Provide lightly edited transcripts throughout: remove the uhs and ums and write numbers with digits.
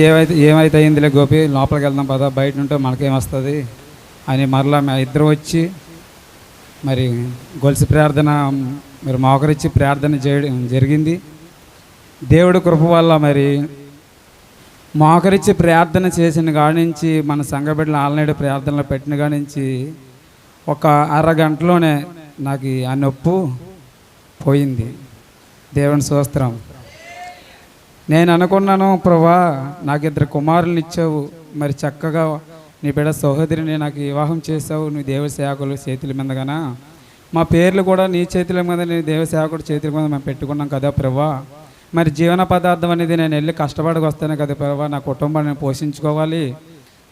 ఏమైతే అయిందిలే గోపి, లోపలికి వెళ్దాం పదా, బయట ఉంటే మనకేమొస్తుంది అని మరలా ఇద్దరు వచ్చి మరి గొలుసు ప్రార్థన మరి మోకరించి ప్రార్థన చేయడం జరిగింది. దేవుడి కృప వల్ల మరి మోకరించి ప్రార్థన చేసిన కాడి నుంచి, మన సంఘ బిడ్డలు ఆల్రెడీ ప్రార్థనలో పెట్టిన కాడి నుంచి ఒక అరగంటలోనే నాకు ఆ నొప్పు పోయింది. దేవుని స్తోత్రం. నేను అనుకున్నాను, ప్రభా నాకు 2 కుమారులను ఇచ్చావు, మరి చక్కగా నీ బిడ్డ సహోదరిని నాకు వివాహం చేసావు, నీ దేవ సేవకులు చేతుల మీదగానా, మా పేర్లు కూడా నీ చేతుల మీద, నీ దేవ సేవకుడు చేతుల మీద మేము పెట్టుకున్నాం కదా ప్రభా. మరి జీవన పదార్థం అనేది నేను వెళ్ళి కష్టపడికి వస్తాను కదా ప్రభా, నా కుటుంబాన్ని నేను పోషించుకోవాలి,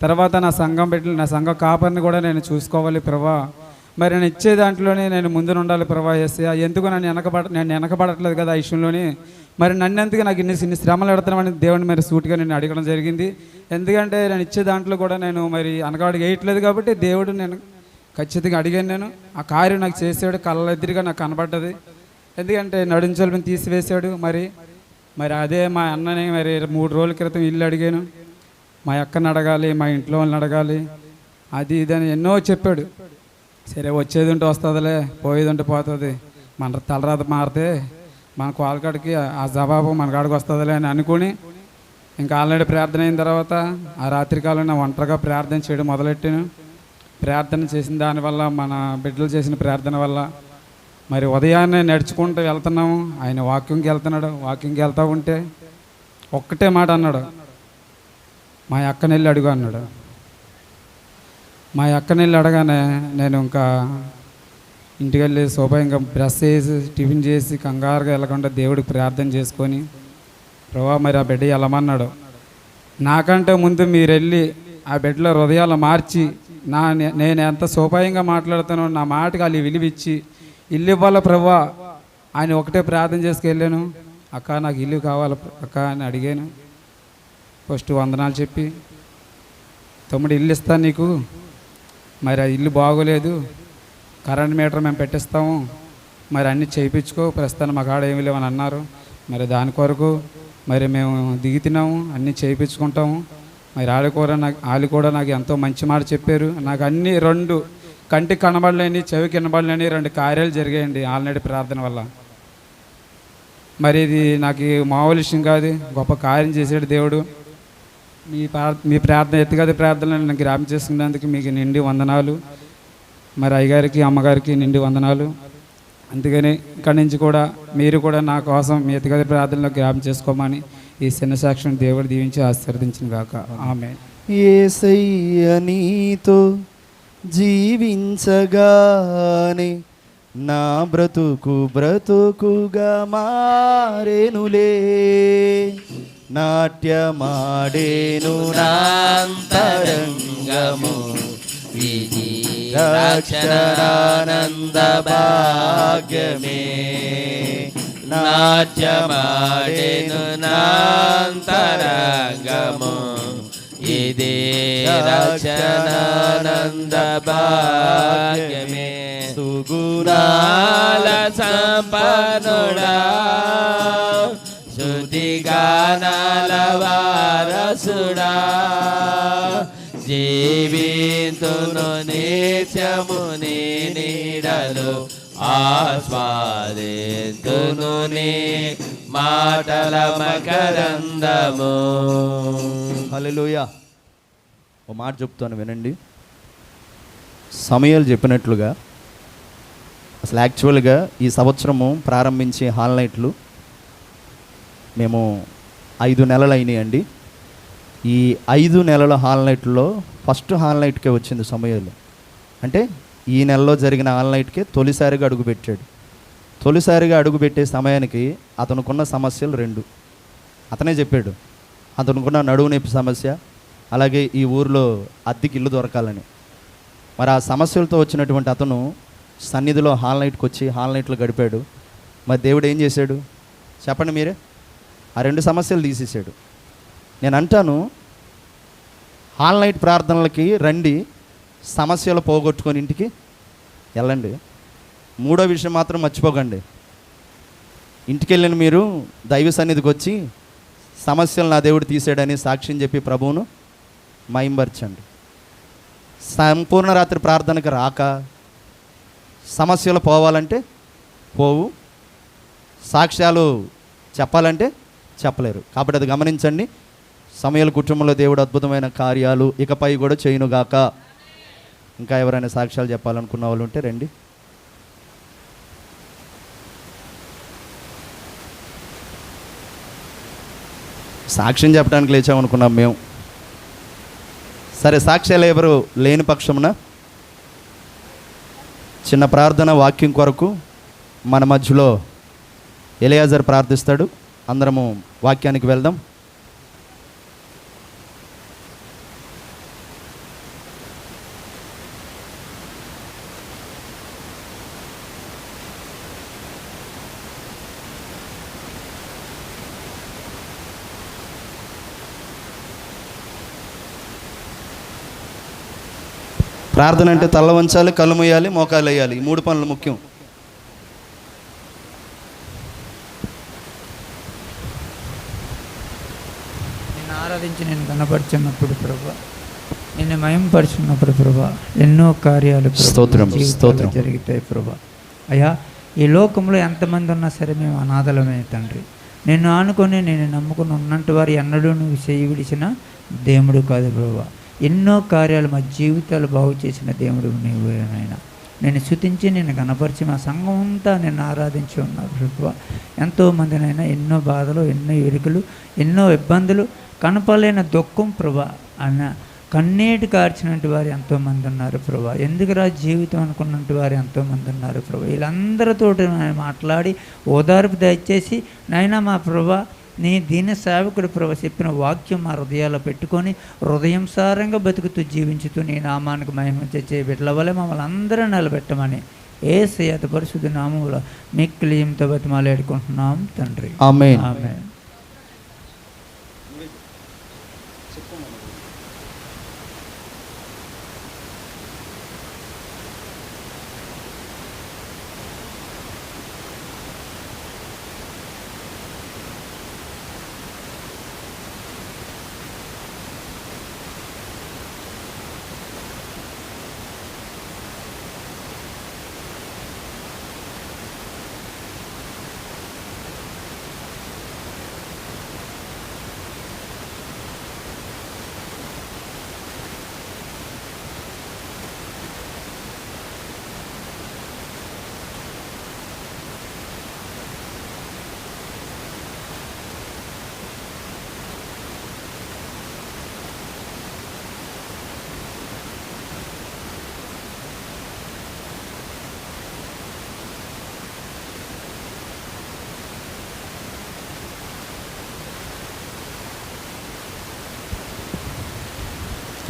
తర్వాత నా సంఘం బిడ్డలు, నా సంఘ కాపరిని కూడా నేను చూసుకోవాలి ప్రభా. మరి నేను ఇచ్చే దాంట్లోనే నేను ముందు ఉండాలి ప్రభా. యేసయ్యా, ఎందుకు నేను వెనకబడట్లేదు కదా ఆ విషయంలోని, మరి నన్నెందుకు నాకు ఇన్ని శ్రమలు పెడుతున్నామని దేవుని మరి సూటిగా నేను అడగడం జరిగింది. ఎందుకంటే నేను ఇచ్చే దాంట్లో కూడా నేను మరి అనగాడికి వేయట్లేదు కాబట్టి దేవుడు నేను ఖచ్చితంగా అడిగాను. నేను ఆ కార్యం నాకు చేసాడు, కళ్ళెదురుగా నాకు కనబడ్డది. ఎందుకంటే నడుంచొలని తీసివేశాడు. మరి అదే మా అన్నని మరి 3 రోజుల క్రితం ఇల్లు అడిగాను, మా అక్కని అడగాలి, మా ఇంట్లో వాళ్ళని అడగాలి, అది ఇదని ఎన్నో చెప్పాడు. సరే వచ్చేది ఉంటే వస్తుందిలే, పోయేది ఉంటే పోతుంది, మన తలరాత మారితే మన కోలకాడికి ఆ జవాబు మన కాడికి వస్తుందిలే అని అనుకుని, ఇంకా ఆల్రెడీ ప్రార్థన అయిన తర్వాత ఆ రాత్రికాలం నా ఒంటరిగా ప్రార్థన చేయడం మొదలెట్టాను. ప్రార్థన చేసిన దానివల్ల, మన బిడ్డలు చేసిన ప్రార్థన వల్ల మరి ఉదయాన్నే నడుచుకుంటూ వెళ్తున్నాము. ఆయన వాకింగ్కి వెళ్తున్నాడు. వాకింగ్కి వెళ్తూ ఉంటే ఒక్కటే మాట అన్నాడు, మా అక్కని వెళ్ళి అడుగు అన్నాడు. మా అక్కని వెళ్ళి అడగానే నేను ఇంకా ఇంటికి వెళ్ళి శోభంగా బ్రష్ చేసి టిఫిన్ చేసి కంగారుగా వెళ్ళకుండా దేవుడికి ప్రార్థన చేసుకొని, ప్రభా మరి ఆ బిడ్డ వెళ్ళమన్నాడు. నాకంటే ముందు మీరు వెళ్ళి ఆ బిడ్డలో హృదయాలు మార్చి, నేను ఎంత సోపాయంగా మాట్లాడుతానో నా మాటకి వాళ్ళు విలువిచ్చి ఇల్లు ఇవ్వాలి ప్రభా ఆయన ఒకటే ప్రార్థన చేసుకెళ్ళాను. అక్క నాకు ఇల్లు కావాలి అక్క అని అడిగాను. ఫస్ట్ వందనాలు చెప్పి, తమ్ముడు ఇల్లు ఇస్తాను నీకు, మరి ఆ ఇల్లు బాగోలేదు, కరెంట్ మీటర్ మేము పెట్టిస్తాము, మరి అన్నీ చేయించుకో, ప్రస్తుతాన్ని మా కాడ ఏమి లేవని అన్నారు. మరి దాని కొరకు మరి మేము దిగుతున్నాము, అన్నీ చేయించుకుంటాము. మరి వాళ్ళు కూడా నాకు ఎంతో మంచి మాట చెప్పారు. నాకు అన్నీ 2 కంటికి కనబడలేని, చెవికి వినబడలేని 2 కార్యాలు జరిగాయండి ఆల్రెడీ ప్రార్థన వల్ల. మరి ఇది నాకు మామూలు విషయం కాదు, గొప్ప కార్యం చేశాడు దేవుడు. మీ ప్రార్థన ఎత్తుగది ప్రార్థనలు నేను జ్ఞాపకం చేసుకున్నందుకు మీకు నిండి వందనాలు. మరి అయ్యగారికి అమ్మగారికి నిండి వందనాలు. అందుకని ఇక్కడి నుంచి కూడా మీరు కూడా నా కోసం మీ ఎత్తుగది ప్రార్థనలో జ్ఞాపకం చేసుకోమని ఈ చిన్న సాక్ష్యం దేవుడు దీవించి ఆశీర్వదించిన గాక. ఆమేన్. యేసయ్య నీతో జీవించగానే నా బ్రతుకుగా మారేనులే, నాట్యమాడేను నాంతరంగము, విధి రక్షణానంద భాగ్యమే, నాట్యమాడేను నాంతరంగము, ఇదే రక్షణానంద భాగ్యమే, సుగుణాల సంపన్నుడా, శుద్ధిగానాల వారసుడా, జీవితును నిత్యము నీ నీడలో, ఆస్వాదితును నీ మాటల మకరందము. హల్లెలూయా. ఓ మాట చెప్తాను వినండి. సమయాలు చెప్పినట్లుగా అసలు యాక్చువల్గా ఈ సంవత్సరము ప్రారంభించే హాల్ నైట్లు మేము 5 నెలలు అయినాయండి. ఈ 5 నెలల హాల్ నైట్లో ఫస్ట్ హాల్ నైట్కే వచ్చింది సమయాలు. అంటే ఈ నెలలో జరిగిన హాల్ నైట్కే తొలిసారిగా అడుగుపెట్టాడు. తొలిసారిగా అడుగుపెట్టే సమయానికి అతనుకున్న సమస్యలు 2 అతనే చెప్పాడు. అతనుకున్న నడువు నొప్పి సమస్య, అలాగే ఈ ఊరిలో అద్దెకి ఇల్లు దొరకాలని. మరి ఆ సమస్యలతో వచ్చినటువంటి అతను సన్నిధిలో హాల్ నైట్కి వచ్చి హాల్ నైట్లో గడిపాడు. మరి దేవుడు ఏం చేశాడు చెప్పండి మీరే? ఆ 2 సమస్యలు తీసేసాడు. నేను అంటాను, హాల్ నైట్ ప్రార్థనలకి రండి, సమస్యలు పోగొట్టుకొని ఇంటికి వెళ్ళండి. 3వ విషయం మాత్రం మర్చిపోకండి. ఇంటికి వెళ్ళిన మీరు దైవ సన్నిధికి వచ్చి సమస్యలు నా దేవుడు తీసాడని సాక్ష్యం చెప్పి ప్రభువును మహింపరచండి. సంపూర్ణ రాత్రి ప్రార్థనకు రాక సమస్యలు పోవాలంటే పోవు, సాక్ష్యాలు చెప్పాలంటే చెప్పలేరు. కాబట్టి అది గమనించండి. సమయాల కుటుంబంలో దేవుడు అద్భుతమైన కార్యాలు ఇకపై కూడా చేయునుగాక. ఇంకా ఎవరైనా సాక్ష్యాలు చెప్పాలనుకున్న వాళ్ళు ఉంటే రండి. సాక్ష్యం చెప్పడానికి లేచామనుకున్నాం మేము. సరే, సాక్ష్యాలు ఎవరు లేని పక్షమున చిన్న ప్రార్థన వాక్యం కొరకు మన మధ్యలో ఎలియాజర్ ప్రార్థిస్తాడు. అందరము వాక్యానికి వెళ్దాం. ప్రార్థన అంటే తల్ల వంచాలి, కళ్ళు మూయాలి, మోకాలు వేయాలి. ఈ 3 పనులు ముఖ్యం. నేను ఆరాధించి నేను కనపరిచినప్పుడు ప్రభా, నిన్ను మహింపరిచినప్పుడు ప్రభా, ఎన్నో కార్యాలు ప్రభా స్తోత్రం, జీవితాల్లో స్తోత్రం. జరుగుతాయి ప్రభా. అయ్యా, ఈ లోకంలో ఎంతమంది ఉన్నా సరే మేము అనాథలమే తండ్రి. నిన్ను ఆనుకొని నేను నమ్ముకుని ఉన్నట్టు వారు ఎన్నడూ నువ్వు చేయి విడిచిన దేవుడు కాదు ప్రభా. ఎన్నో కార్యాలు మా జీవితాలు బాగు చేసిన దేవుడు నీవు నాయనా. నేను స్తుతించి నేను కనపరిచి మా సంఘం అంతా నేను ఆరాధించి ఉన్నా ప్రభా. ఎంతోమందినైనా ఎన్నో బాధలు, ఎన్నో ఇరుకులు, ఎన్నో ఇబ్బందులు, కనపలేని దుఃఖం ప్రభా అన్న కన్నీటి కార్చినట్టు వారు ఎంతోమంది ఉన్నారు ప్రభా. ఎందుకురా జీవితం అనుకున్నట్టు వారు ఎంతోమంది ఉన్నారు ప్రభా. వీళ్ళందరితో మాట్లాడి ఓదార్పు దయచేసి నాయనా మా ప్రభా, నీ దీన సేవకుడు ప్రభు చెప్పిన వాక్యం మా హృదయాల్లో పెట్టుకొని హృదయం సారంగా బతుకుతూ జీవించుతూ నీ నామానికి మహిమ తెచ్చే బిడ్డల వల్ల మమ్మల్ని అందరూ నిలబెట్టమని యేసయ్య పరిశుద్ధ నామములో మిక్కిలియంతో బతిమాలాడుకుంటున్నాం తండ్రి. ఆమేన్. ఆమేన్.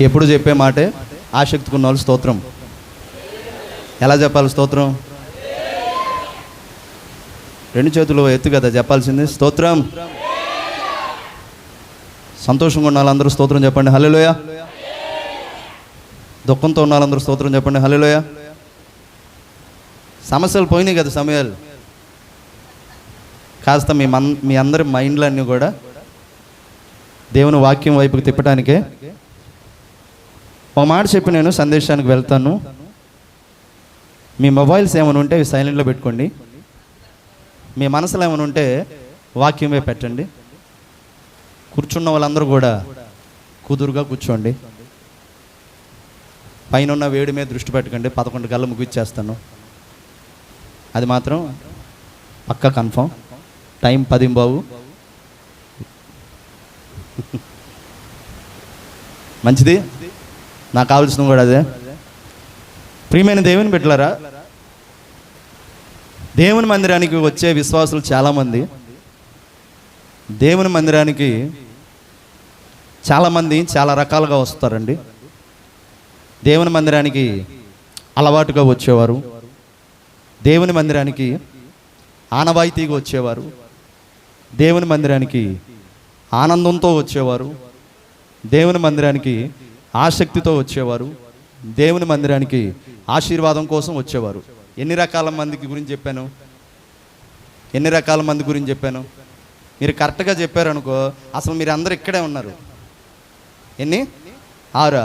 ఎప్పుడు చెప్పే మాటే ఆసక్తికి ఉన్న వాళ్ళు స్తోత్రం. ఎలా చెప్పాలి స్తోత్రం? 2 చేతులు ఎత్తు కదా చెప్పాల్సింది. స్తోత్రం. సంతోషంగా ఉన్న వాళ్ళందరూ స్తోత్రం చెప్పండి, హల్లెలూయా. దుఃఖంతో ఉన్న వాళ్ళందరూ స్తోత్రం చెప్పండి, హల్లెలూయా. సమస్యలు పోయినాయి కదా సమయాలు. కాస్త మీ అందరి మైండ్లన్నీ కూడా దేవుని వాక్యం వైపుకి తిప్పడానికే ఒక మాట చెప్పి నేను సందేశానికి వెళ్తాను. మీ మొబైల్స్ ఏమైనా ఉంటే అవి సైలెంట్లో పెట్టుకోండి. మీ మనసులో ఏమైనా ఉంటే వాక్యమే పెట్టండి. కూర్చున్న వాళ్ళందరూ కూడా కుదురుగా కూర్చోండి. పైన ఉన్న వేడి మీద దృష్టి పెట్టకండి. 11 గంటలు ముగిచ్చేస్తాను, అది మాత్రం పక్కా కన్ఫర్మ్. టైం 10 మంచిది. నాకు కావాల్సిన కూడా అదే. ప్రియమైన దేవుని బిడ్డలారా, దేవుని మందిరానికి వచ్చే విశ్వాసులు చాలామంది దేవుని మందిరానికి చాలామంది చాలా రకాలుగా వస్తారండి. దేవుని మందిరానికి అలవాటుగా వచ్చేవారు, దేవుని మందిరానికి ఆనవాయితీగా వచ్చేవారు, దేవుని మందిరానికి ఆనందంతో వచ్చేవారు, దేవుని మందిరానికి ఆసక్తితో వచ్చేవారు, దేవుని మందిరానికి ఆశీర్వాదం కోసం వచ్చేవారు. ఎన్ని రకాల మంది గురించి చెప్పాను? మీరు కరెక్ట్గా చెప్పారనుకో, అసలు మీరు అందరు ఇక్కడే ఉన్నారు. ఎన్ని? 6.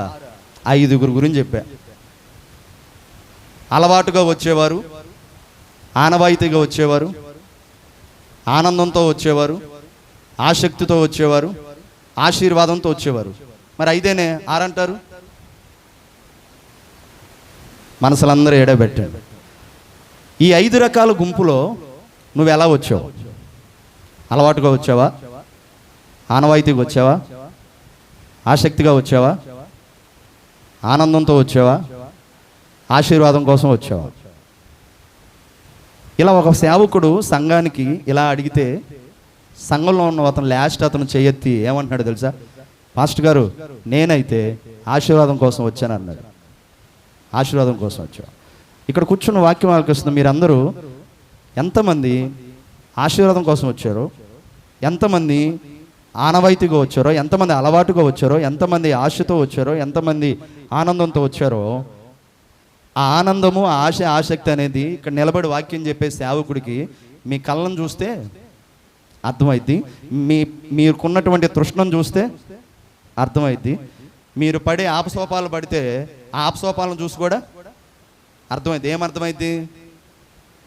5 గురించి చెప్పా. అలవాటుగా వచ్చేవారు, ఆనవాయితీగా వచ్చేవారు, ఆనందంతో వచ్చేవారు, ఆసక్తితో వచ్చేవారు, ఆశీర్వాదంతో వచ్చేవారు. మరి 5 6 అంటారు? మనసులందరూ ఎడబెట్టండి. ఈ 5 రకాల గుంపులో నువ్వు ఎలా వచ్చావు? అలవాటుగా వచ్చావా? ఆనవాయితీగా వచ్చావా? ఆసక్తిగా వచ్చావా? ఆనందంతో వచ్చావా? ఆశీర్వాదం కోసం వచ్చావా? ఇలా ఒక సేవకుడు సంఘానికి ఇలా అడిగితే, సంఘంలో ఉన్న అతను చేయెత్తి ఏమంటున్నాడు తెలుసా? పాస్టర్ గారు, నేనైతే ఆశీర్వాదం కోసం వచ్చాను అన్నాడు. ఆశీర్వాదం కోసం వచ్చా. ఇక్కడ కూర్చున్న వాక్యం ఆలకిస్తున్న మీరందరూ ఎంతమంది ఆశీర్వాదం కోసం వచ్చారో, ఎంతమంది ఆనవాయితీగా వచ్చారో, ఎంతమంది అలవాటుగా వచ్చారో, ఎంతమంది ఆశతో వచ్చారో, ఎంతమంది ఆనందంతో వచ్చారో, ఆ ఆనందము, ఆశ, ఆసక్తి అనేది ఇక్కడ నిలబడి వాక్యం చెప్పే సేవకుడికి మీ కళ్ళను చూస్తే అర్థమైద్ది, మీకున్నటువంటి తృష్ణను చూస్తే అర్థమైద్ది, మీరు పడే ఆపసోపాలు పడితే ఆ ఆపసోపాలను చూసి కూడా అర్థమైంది. ఏమర్థమైంది?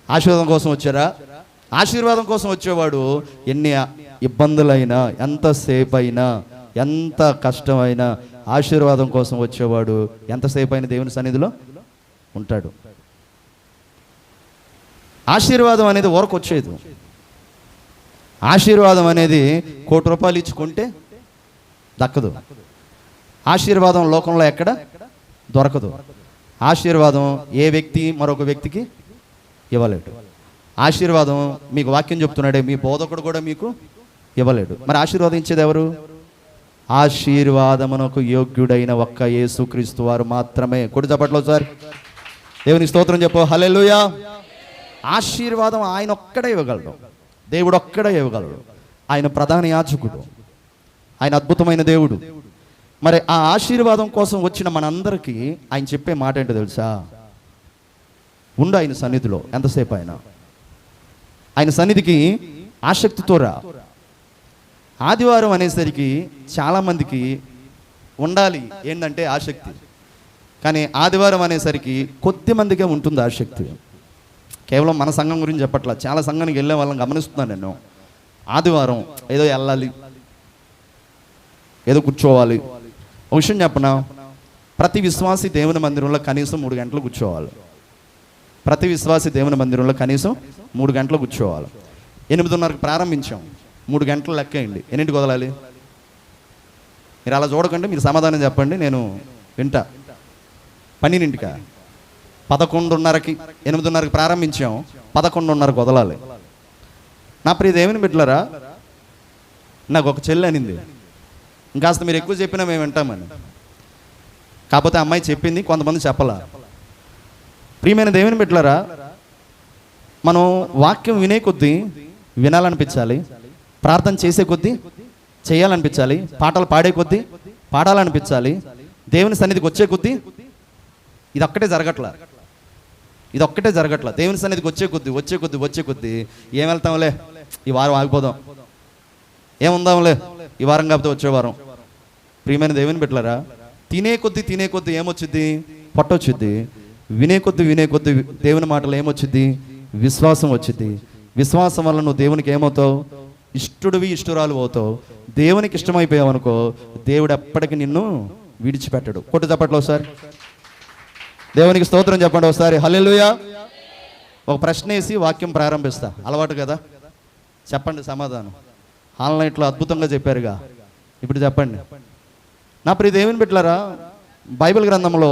ఆశీర్వాదం కోసం వచ్చారా? ఆశీర్వాదం కోసం వచ్చేవాడు ఎన్ని ఇబ్బందులైనా, ఎంతసేపు అయినా, ఎంత కష్టమైనా ఆశీర్వాదం కోసం వచ్చేవాడు ఎంతసేపు అయినా దేవుని సన్నిధిలో ఉంటాడు. ఆశీర్వాదం అనేది ఊరకు వచ్చేది. ఆశీర్వాదం అనేది ₹1,00,00,000 ఇచ్చుకుంటే దక్కదు. ఆశీర్వాదం లోకంలో ఎక్కడ దొరకదు. ఆశీర్వాదం ఏ వ్యక్తి మరొక వ్యక్తికి ఇవ్వలేడు. ఆశీర్వాదం మీకు వాక్యం చెప్తున్నాడే, మీ బోధకుడు కూడా మీకు ఇవ్వలేడు. మరి ఆశీర్వాదం ఇచ్చేది ఎవరు? ఆశీర్వాదమునకు యోగ్యుడైన ఒక్క యేసుక్రీస్తు వారు మాత్రమే. కొడి చప్పట్లో సార్ దేవుని స్తోత్రం చెప్పు. హల్లెలూయా. ఆశీర్వాదం ఆయన ఒక్కడే ఇవ్వగలడు. దేవుడు ఒక్కడే ఇవ్వగలడు. ఆయన ప్రధాన యాజకుడు, ఆయన అద్భుతమైన దేవుడు. మరి ఆ ఆశీర్వాదం కోసం వచ్చిన మనందరికీ ఆయన చెప్పే మాట ఏంటో తెలుసా? ఉండు ఆయన సన్నిధిలో ఎంతసేపు అయినా. ఆయన సన్నిధికి ఆసక్తితో రా. ఆదివారం అనేసరికి చాలామందికి ఉండాలి ఏంటంటే ఆసక్తి, కానీ ఆదివారం అనేసరికి కొద్ది మందికే ఉంటుంది ఆసక్తి. కేవలం మన సంఘం గురించి చెప్పట్లా, చాలా సంఘానికి వెళ్ళే వాళ్ళని గమనిస్తున్నాను నేను. ఆదివారం ఏదో వెళ్ళాలి, ఏదో కూర్చోవాలి. ఒక విషయం చెప్పనా, ప్రతి విశ్వాసి దేవుని మందిరంలో కనీసం 3 గంటలు కూర్చోవాలి. ప్రతి విశ్వాసి దేవుని మందిరంలో కనీసం 3 గంటలు కూర్చోవాలి. 8:30కి ప్రారంభించాం, 3 గంటలు లెక్కేయండి. ఎన్నింటికి వదలాలి? మీరు అలా చూడకండి, మీరు సమాధానం చెప్పండి, నేను వింటా. 12ంటికా? 11:30కి, 8:30కి ప్రారంభించాం, 11:30కి వదలాలి. నా ప్రియ దేవుని బిడ్డలారా, నాకు ఒక చెల్లి అనింది, ఇంకాస్త మీరు ఎక్కువ చెప్పినా మేము వింటామని. కాకపోతే అమ్మాయి చెప్పింది, కొంతమంది చెప్పలా. ప్రియమైన దేవుని బిడ్డలారా, మనం వాక్యం వినే కొద్దీ వినాలనిపించాలి, ప్రార్థన చేసే కొద్దీ చేయాలనిపించాలి, పాటలు పాడే కొద్దీ పాడాలనిపించాలి, దేవుని సన్నిధికి వచ్చే కొద్దీ ఇది ఒక్కటే జరగట్లా. దేవుని సన్నిధికి వచ్చే కొద్దీ ఏం వెళ్తాంలే, ఈ వారం ఆగిపోదాం, ఏముందాంలే ఈ వారం కాకపోతే వచ్చే వారం. ప్రియమైన దేవుని బిడ్డలారా, తినే కొద్దీ ఏమొచ్చుద్ది? పొట్టొచ్చుద్ది. వినే కొద్దీ దేవుని మాటలు ఏమొచ్చుద్ది? విశ్వాసం వచ్చింది. విశ్వాసం వల్ల నువ్వు దేవునికి ఏమవుతావు? ఇష్టుడివి, ఇష్టురాలు అవుతావు. దేవునికి ఇష్టమైపోయావు అనుకో, దేవుడు ఎప్పటికీ నిన్ను విడిచిపెట్టడు. కొట్టు చప్పట్లో ఒకసారి దేవునికి స్తోత్రం చెప్పండి ఒకసారి. హల్లెలూయా. ఒక ప్రశ్న వేసి వాక్యం ప్రారంభిస్తా, అలవాటు కదా. చెప్పండి సమాధానం. ఆన్లైన్లో అద్భుతంగా చెప్పారుగా, ఇప్పుడు చెప్పండి. నా ప్రియ దేవుని బిడ్డలారా, బైబిల్ గ్రంథంలో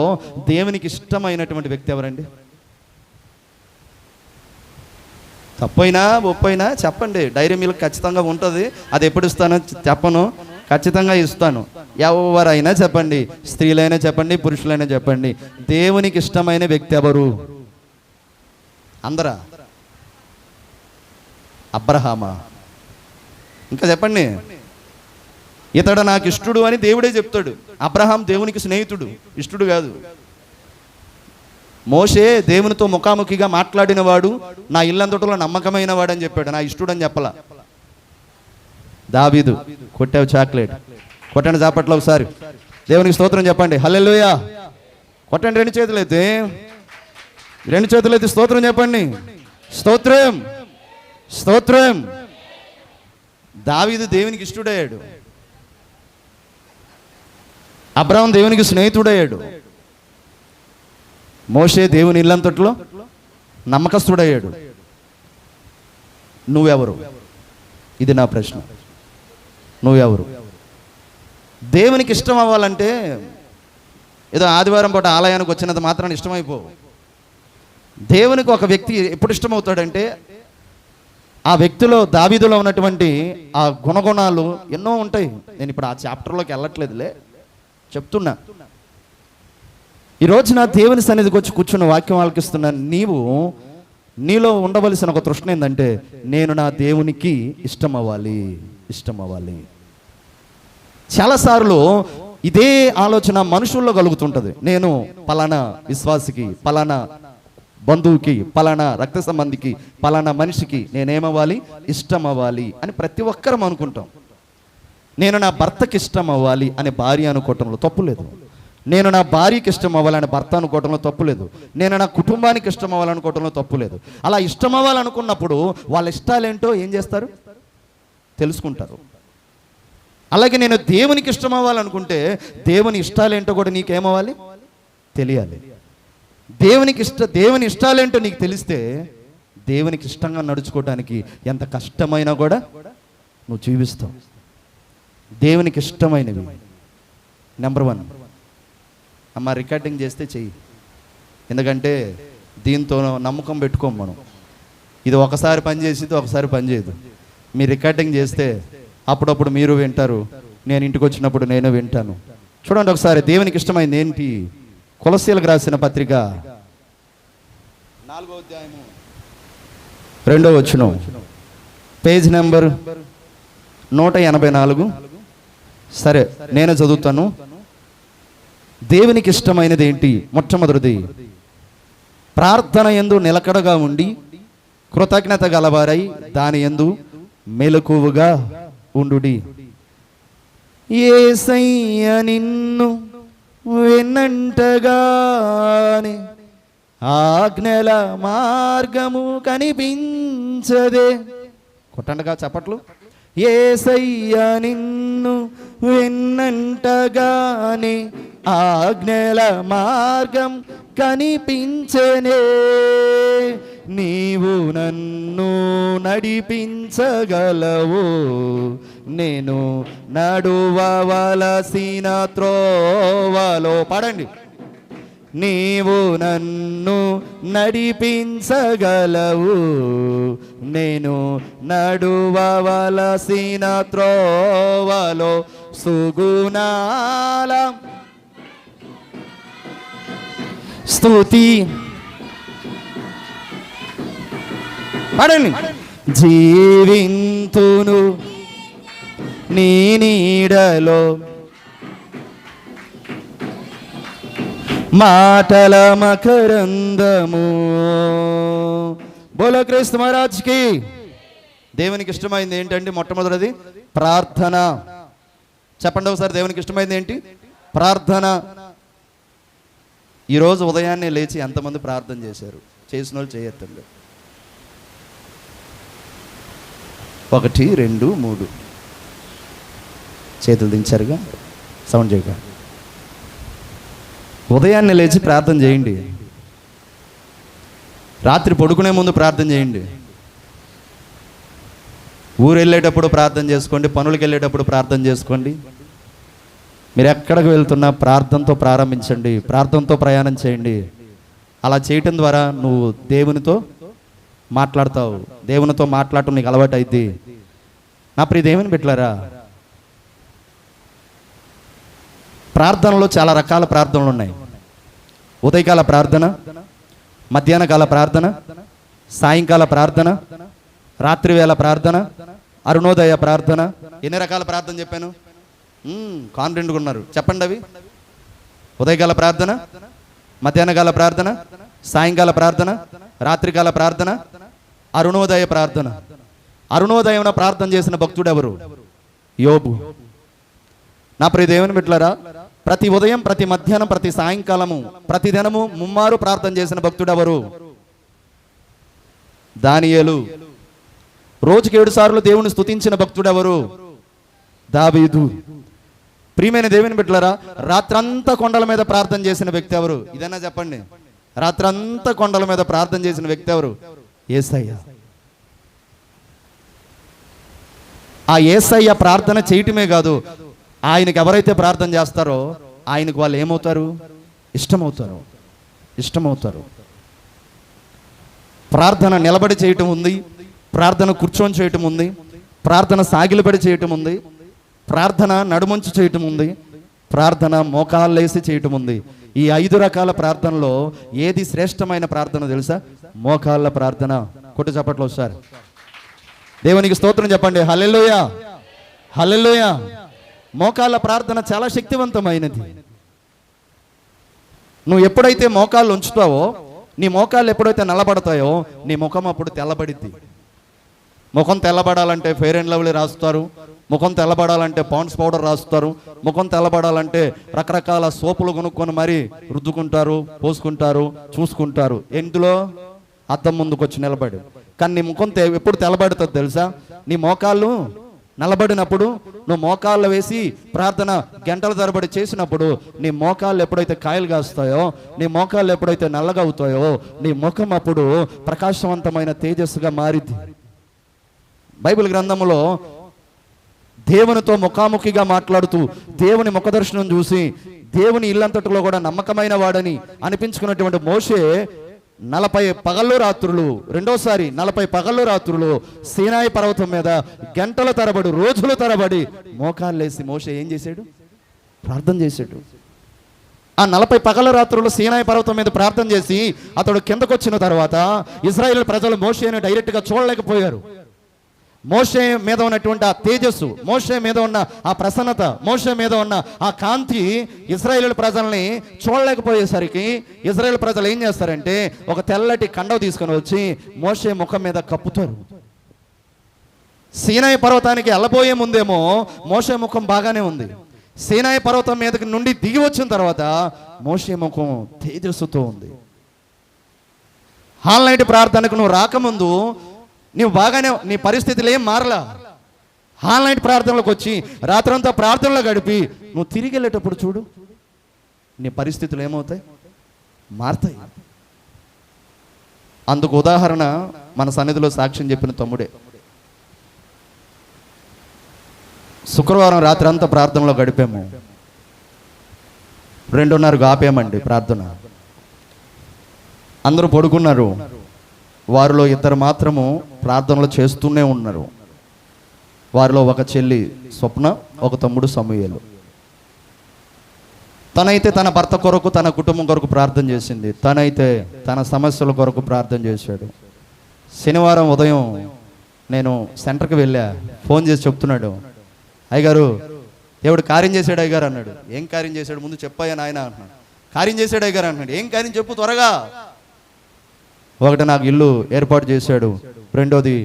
దేవునికి ఇష్టమైనటువంటి వ్యక్తి ఎవరండి? తప్పైనా ఒప్పైనా చెప్పండి, డైరీ మిల్క్ ఖచ్చితంగా ఉంటుంది. అది ఎప్పుడు ఇస్తానో చెప్పను, ఖచ్చితంగా ఇస్తాను. ఎవరైనా చెప్పండి, స్త్రీలైనా చెప్పండి, పురుషులైనా చెప్పండి, దేవునికి ఇష్టమైన వ్యక్తి ఎవరు? అందరా? అబ్రహామా? ఇంకా చెప్పండి. ఇతడు నాకు ఇష్టుడు అని దేవుడే చెప్తాడు. అబ్రహాం దేవునికి స్నేహితుడు, ఇష్టుడు కాదు. మోషే దేవునితో ముఖాముఖిగా మాట్లాడిన వాడు, నా ఇల్లంతటిలో నమ్మకమైన వాడు అని చెప్పాడు, నా ఇష్టుడు అని చెప్పలా. దావీదు. కొట్టావు చాక్లెట్. కొట్టండి చాపట్లో ఒకసారి. దేవునికి స్తోత్రం చెప్పండి. హల్లెలూయా. కొట్టండి రెండు చేతులు అయితే. రెండు చేతులు అయితే స్తోత్రం చెప్పండి. స్తోత్రం, స్తోత్రం. దావీదు దేవునికి ఇష్టడయ్యాడు. అబ్రహాం దేవునికి స్నేహితుడయ్యాడు. మోషే దేవుని ఇల్లంతట్లో నమ్మకస్తుడయ్యాడు. నువ్వెవరు? ఇది నా ప్రశ్న. నువ్వెవరు? దేవునికి ఇష్టం అవ్వాలంటే ఏదో ఆదివారం పూట ఆలయానికి వచ్చినంత మాత్రాన్ని ఇష్టమైపోవు. దేవునికి ఒక వ్యక్తి ఎప్పుడు ఇష్టమవుతాడంటే ఆ వ్యక్తిలో, దావీదులో ఉన్నటువంటి ఆ గుణగుణాలు ఎన్నో ఉంటాయి. నేను ఇప్పుడు ఆ చాప్టర్లోకి వెళ్ళట్లేదులే, చెప్తున్నా. ఈ రోజున దేవుని సన్నిధికి వచ్చి కూర్చున్న వాక్యం ఆలకిస్తున్న నీవు, నీలో ఉండవలసిన ఒక తృష్ణ ఏంటంటే నేను నా దేవునికి ఇష్టం అవ్వాలి, ఇష్టం అవ్వాలి. చాలాసార్లు ఇదే ఆలోచన మనుషుల్లో కలుగుతుంటుంది. నేను పలానా విశ్వాసికి, పలానా బంధువుకి, పలానా రక్త సంబంధికి, పలానా మనిషికి నేనేమవ్వాలి? ఇష్టం అవ్వాలి అని ప్రతి ఒక్కరం అనుకుంటాం. నేను నా భర్తకి ఇష్టం అవ్వాలి అని భార్య అనుకోవటంలో తప్పు లేదు. నేను నా భార్యకి ఇష్టం అవ్వాలని భర్త అనుకోవటంలో తప్పు లేదు. నేను నా కుటుంబానికి ఇష్టం అవ్వాలనుకోవటంలో తప్పు లేదు. అలా ఇష్టం అవ్వాలనుకున్నప్పుడు వాళ్ళ ఇష్టాలేంటో ఏం చేస్తారు? తెలుసుకుంటారు. అలాగే నేను దేవునికి ఇష్టం అవ్వాలనుకుంటే దేవుని ఇష్టాలేంటో కూడా నీకేమవ్వాలి? తెలియాలి. దేవుని ఇష్టాలేంటో నీకు తెలిస్తే దేవునికి ఇష్టంగా నడుచుకోవడానికి ఎంత కష్టమైనా కూడా నువ్వు జీవిస్తావు. దేవునికి ఇష్టమైనవి నెంబర్ 1. అమ్మ రికార్డింగ్ చేస్తే చెయ్యి. ఎందుకంటే దీంతో నమ్మకం పెట్టుకోం మనం. ఇది ఒకసారి పని చేసేది, ఒకసారి పని చేయదు. మీరు రికార్డింగ్ చేస్తే అప్పుడప్పుడు మీరు వింటారు, నేను ఇంటికి వచ్చినప్పుడు నేను వింటాను. చూడండి ఒకసారి దేవునికి ఇష్టమైంది ఏంటి? కొలస్సీలకు రాసిన పత్రిక 4వ అధ్యాయము 2వ వచనం, పేజ్ నెంబర్ 184. సరే నేను చదువుతాను. దేవునికి ఇష్టమైనది ఏంటి? మొట్టమొదటిది, ప్రార్థన యందు నిలకడగా ఉండి కృతజ్ఞత గలవారై దాని యందు మెలకువగా ఉండుడి. యేసయ్య నిన్ను విన్నంటగానే ఆజ్ఞల మార్గము కనిపించదే. కొట్టండగా చప్పట్లు. యేసయ్య నిన్ను విన్నంటగానే ఆజ్ఞల మార్గం కనిపించనే. నీవు నన్ను నడిపించగలవు, నేను నడువవలసిన త్రోవలో. పాడండి. నీవు నన్ను నడిపించగలవు, నేను నడువవలసిన త్రోవలో సుగుణాల స్తుతి. పాడండి. జీవింతును నీ నీడలో, మాటల మకరందము. బోలో క్రీస్తు మహారాజ్కి. దేవునికి ఇష్టమైంది ఏంటంటే మొట్టమొదటిది ప్రార్థన. చెప్పండి ఒకసారి, దేవునికి ఇష్టమైంది ఏంటి? ప్రార్థన. ఈరోజు ఉదయాన్నే లేచి ఎంతమంది ప్రార్థన చేశారు? చేసిన వాళ్ళు చేయొద్దండి. 1 2 3 చేతులు దించారుగా, సౌండ్ చేయగా. ఉదయాన్నే లేచి ప్రార్థన చేయండి. రాత్రి పడుకునే ముందు ప్రార్థన చేయండి. ఊరు వెళ్ళేటప్పుడు ప్రార్థన చేసుకోండి, పనులకు వెళ్ళేటప్పుడు ప్రార్థన చేసుకోండి. మీరు ఎక్కడికి వెళ్తున్నా ప్రార్థనతో ప్రారంభించండి, ప్రార్థనతో ప్రయాణం చేయండి. అలా చేయటం ద్వారా నువ్వు దేవునితో మాట్లాడతావు. దేవునితో మాట్లాడటం నీకు అలవాటు అయింది. నా ప్రియ దేవుని బిడ్డలారా, ప్రార్థనలో చాలా రకాల ప్రార్థనలు ఉన్నాయి. ఉదయకాల ప్రార్థన, మధ్యాహ్న కాల ప్రార్థన, సాయంకాల ప్రార్థన, రాత్రి వేళ ప్రార్థన, అరుణోదయ ప్రార్థన. ఎన్ని రకాల ప్రార్థన చెప్పాను? కాన్ఫిడెంట్గా ఉన్నారు. చెప్పండి అవి. ఉదయకాల ప్రార్థన, మధ్యాహ్నకాల ప్రార్థన, సాయంకాల ప్రార్థన, రాత్రికాల ప్రార్థన, అరుణోదయ ప్రార్థన. అరుణోదయం ప్రార్థన చేసిన భక్తుడు ఎవరు? యోబు. నా ప్రియ దేవుని బిడ్డలారా, ప్రతి ఉదయం, ప్రతి మధ్యాహ్నం, ప్రతి సాయంకాలము, ప్రతి దినము ముమ్మారు ప్రార్థన చేసిన భక్తుడు ఎవరు? దానియేలు. రోజుకి 7 సార్లు దేవుని స్తుతించిన భక్తుడు ఎవరు? దావీదు. ప్రియమైన దేవుని బిడ్డలారా, రాత్రంతా కొండల మీద ప్రార్థన చేసిన వ్యక్తి ఎవరు? ఇదన్నా చెప్పండి. రాత్రంతా కొండల మీద ప్రార్థన చేసిన వ్యక్తి ఎవరు? యేసయ్య. ఆ యేసయ్య ప్రార్థన చేయటమే కాదు, ఆయనకి ఎవరైతే ప్రార్థన చేస్తారో ఆయనకు వాళ్ళు ఏమవుతారు? ఇష్టమవుతారు. ప్రార్థన నిలబడి చేయటం ఉంది, ప్రార్థన కూర్చొని చేయటం ఉంది, ప్రార్థన సాగిలబడి చేయటం ఉంది, ప్రార్థన నడుమంచి చేయటం ఉంది, ప్రార్థన మోకాళ్ళేసి చేయటం ఉంది. ఈ 5 రకాల ప్రార్థనలో ఏది శ్రేష్టమైన ప్రార్థన తెలుసా? మోకాళ్ళ ప్రార్థన. కొట్టు చప్పట్లు ఒకసారి. దేవునికి స్తోత్రం చెప్పండి. హల్లెలూయా, హల్లెలూయా. మోకాళ్ళ ప్రార్థన చాలా శక్తివంతమైనది. నువ్వు ఎప్పుడైతే మోకాళ్ళు ఉంచుతావో, నీ మోకాళ్ళు ఎప్పుడైతే నల్లబడతాయో, నీ ముఖం అప్పుడు తెల్లబడిద్ది. ముఖం తెల్లబడాలంటే ఫెయిర్ అండ్ లవ్లీ రాస్తారు, ముఖం తెల్లబడాలంటే పాండ్స్ పౌడర్ రాస్తారు, ముఖం తెల్లబడాలంటే రకరకాల సోపులు కొనుక్కొని మరీ రుద్దుకుంటారు, పోసుకుంటారు, చూసుకుంటారు. ఎందులో? అద్దం ముందుకు వచ్చి నిలబడి. కానీ నీ ముఖం ఎప్పుడు తెల్లబడుతుంది తెలుసా? నీ మోకాళ్ళు నల్లబడినప్పుడు, నువ్వు మోకాళ్ళు వేసి ప్రార్థన గంటల తరబడి చేసినప్పుడు, నీ మోకాళ్ళు ఎప్పుడైతే కాయలు కాస్తాయో, నీ మోకాళ్ళు ఎప్పుడైతే నల్లగా అవుతాయో, నీ ముఖం అప్పుడు ప్రకాశవంతమైన తేజస్సుగా మారిద్ది. బైబిల్ గ్రంథంలో దేవునితో ముఖాముఖిగా మాట్లాడుతూ దేవుని ముఖదర్శనం చూసి దేవుని ఇల్లంతటిలో కూడా నమ్మకమైన వాడని అనిపించుకున్నటువంటి మోషే 40 పగళ్ళు రాత్రులు, రెండోసారి 40 పగళ్ళు రాత్రులు సీనాయి పర్వతం మీద గంటల తరబడి, రోజుల తరబడి మోకాళ్ళేసి మోషే ఏం చేశాడు? ప్రార్థన చేశాడు. ఆ 40 పగల రాత్రులు సీనాయి పర్వతం మీద ప్రార్థన చేసి అతడు కిందకు వచ్చిన తర్వాత ఇశ్రాయేలు ప్రజలు మోషేను డైరెక్ట్గా చూడలేకపోయారు. మోషే మీద ఉన్నటువంటి ఆ తేజస్సు, మోషే మీద ఉన్న ఆ ప్రసన్నత, మోషే మీద ఉన్న ఆ కాంతి ఇశ్రాయేలు ప్రజల్ని చూడలేకపోయేసరికి ఇశ్రాయేలు ప్రజలు ఏం చేస్తారంటే ఒక తెల్లటి కండవ తీసుకొని వచ్చి మోషే ముఖం మీద కప్పుతారు. సీనాయి పర్వతానికి వెళ్ళబోయే ముందేమో మోషే ముఖం బాగానే ఉంది. సీనాయి పర్వతం మీదకి నుండి దిగి వచ్చిన తర్వాత మోషే ముఖం తేజస్సుతో ఉంది. హాల్ నైట్ ప్రార్థనకు నువ్వు రాకముందు నువ్వు బాగానే, నీ పరిస్థితులు ఏం మారలా. హాల్ నైట్ ప్రార్థనలకు వచ్చి రాత్రంతా ప్రార్థనలో గడిపి నువ్వు తిరిగి వెళ్ళేటప్పుడు చూడు, నీ పరిస్థితులు ఏమవుతాయి? మారుతాయి. అందుకు ఉదాహరణ మన సన్నిధిలో సాక్ష్యం చెప్పిన తమ్ముడే. శుక్రవారం రాత్రి అంతా ప్రార్థనలో గడిపాము. 2:30కు ఆపామండి ప్రార్థన. అందరూ పడుకున్నారు. వారిలో 2 మాత్రము ప్రార్థనలు చేస్తూనే ఉన్నారు. వారిలో ఒక చెల్లి స్వప్న, ఒక తమ్ముడు సమూయేలు. తనైతే తన భర్త కొరకు, తన కుటుంబం కొరకు ప్రార్థన చేసింది. తనైతే తన సమస్యల కొరకు ప్రార్థన చేశాడు. శనివారం ఉదయం నేను సెంటర్కి వెళ్ళా. ఫోన్ చేసి చెప్తున్నాడు, అయ్యగారు దేవుడు కార్యం చేశాడు అయ్యగారు అన్నాడు. ఏం కార్యం చేశాడు? ముందు చెప్పాయా నాయన అంటున్నాడు. కార్యం చేశాడు అయ్యగారు అంటున్నాడు. ఏం కార్యం చెప్పు త్వరగా. ఒకటి, నాకు ఇల్లు ఏర్పాటు చేశాడు. రెండోది,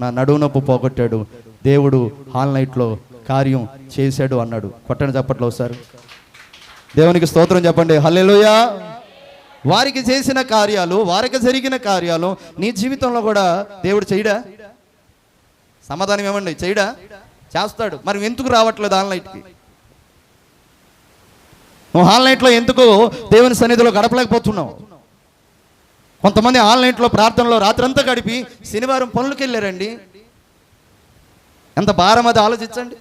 నా నడువు నొప్పి పోగొట్టాడు. దేవుడు హాల్ నైట్లో కార్యం చేశాడు అన్నాడు. కొట్టండి చప్పట్లో ఒకసారి. దేవునికి స్తోత్రం చెప్పండి. హల్లెలూయా. వారికి చేసిన కార్యాలు, వారికి జరిగిన కార్యాలు నీ జీవితంలో కూడా దేవుడు చేయడా? సమాధానం ఏమండి? చేయడా? చేస్తాడు. మరి ఎందుకు రావట్లేదు హాల్ నైట్కి? నువ్వు హాల్ నైట్లో ఎందుకు దేవుని సన్నిధిలో గడపలేకపోతున్నావు? కొంతమంది ఆన్లైన్లో ప్రార్థనలో రాత్రంతా గడిపి శనివారం పనులకు వెళ్ళారండి. ఎంత భారం అది ఆలోచించండి.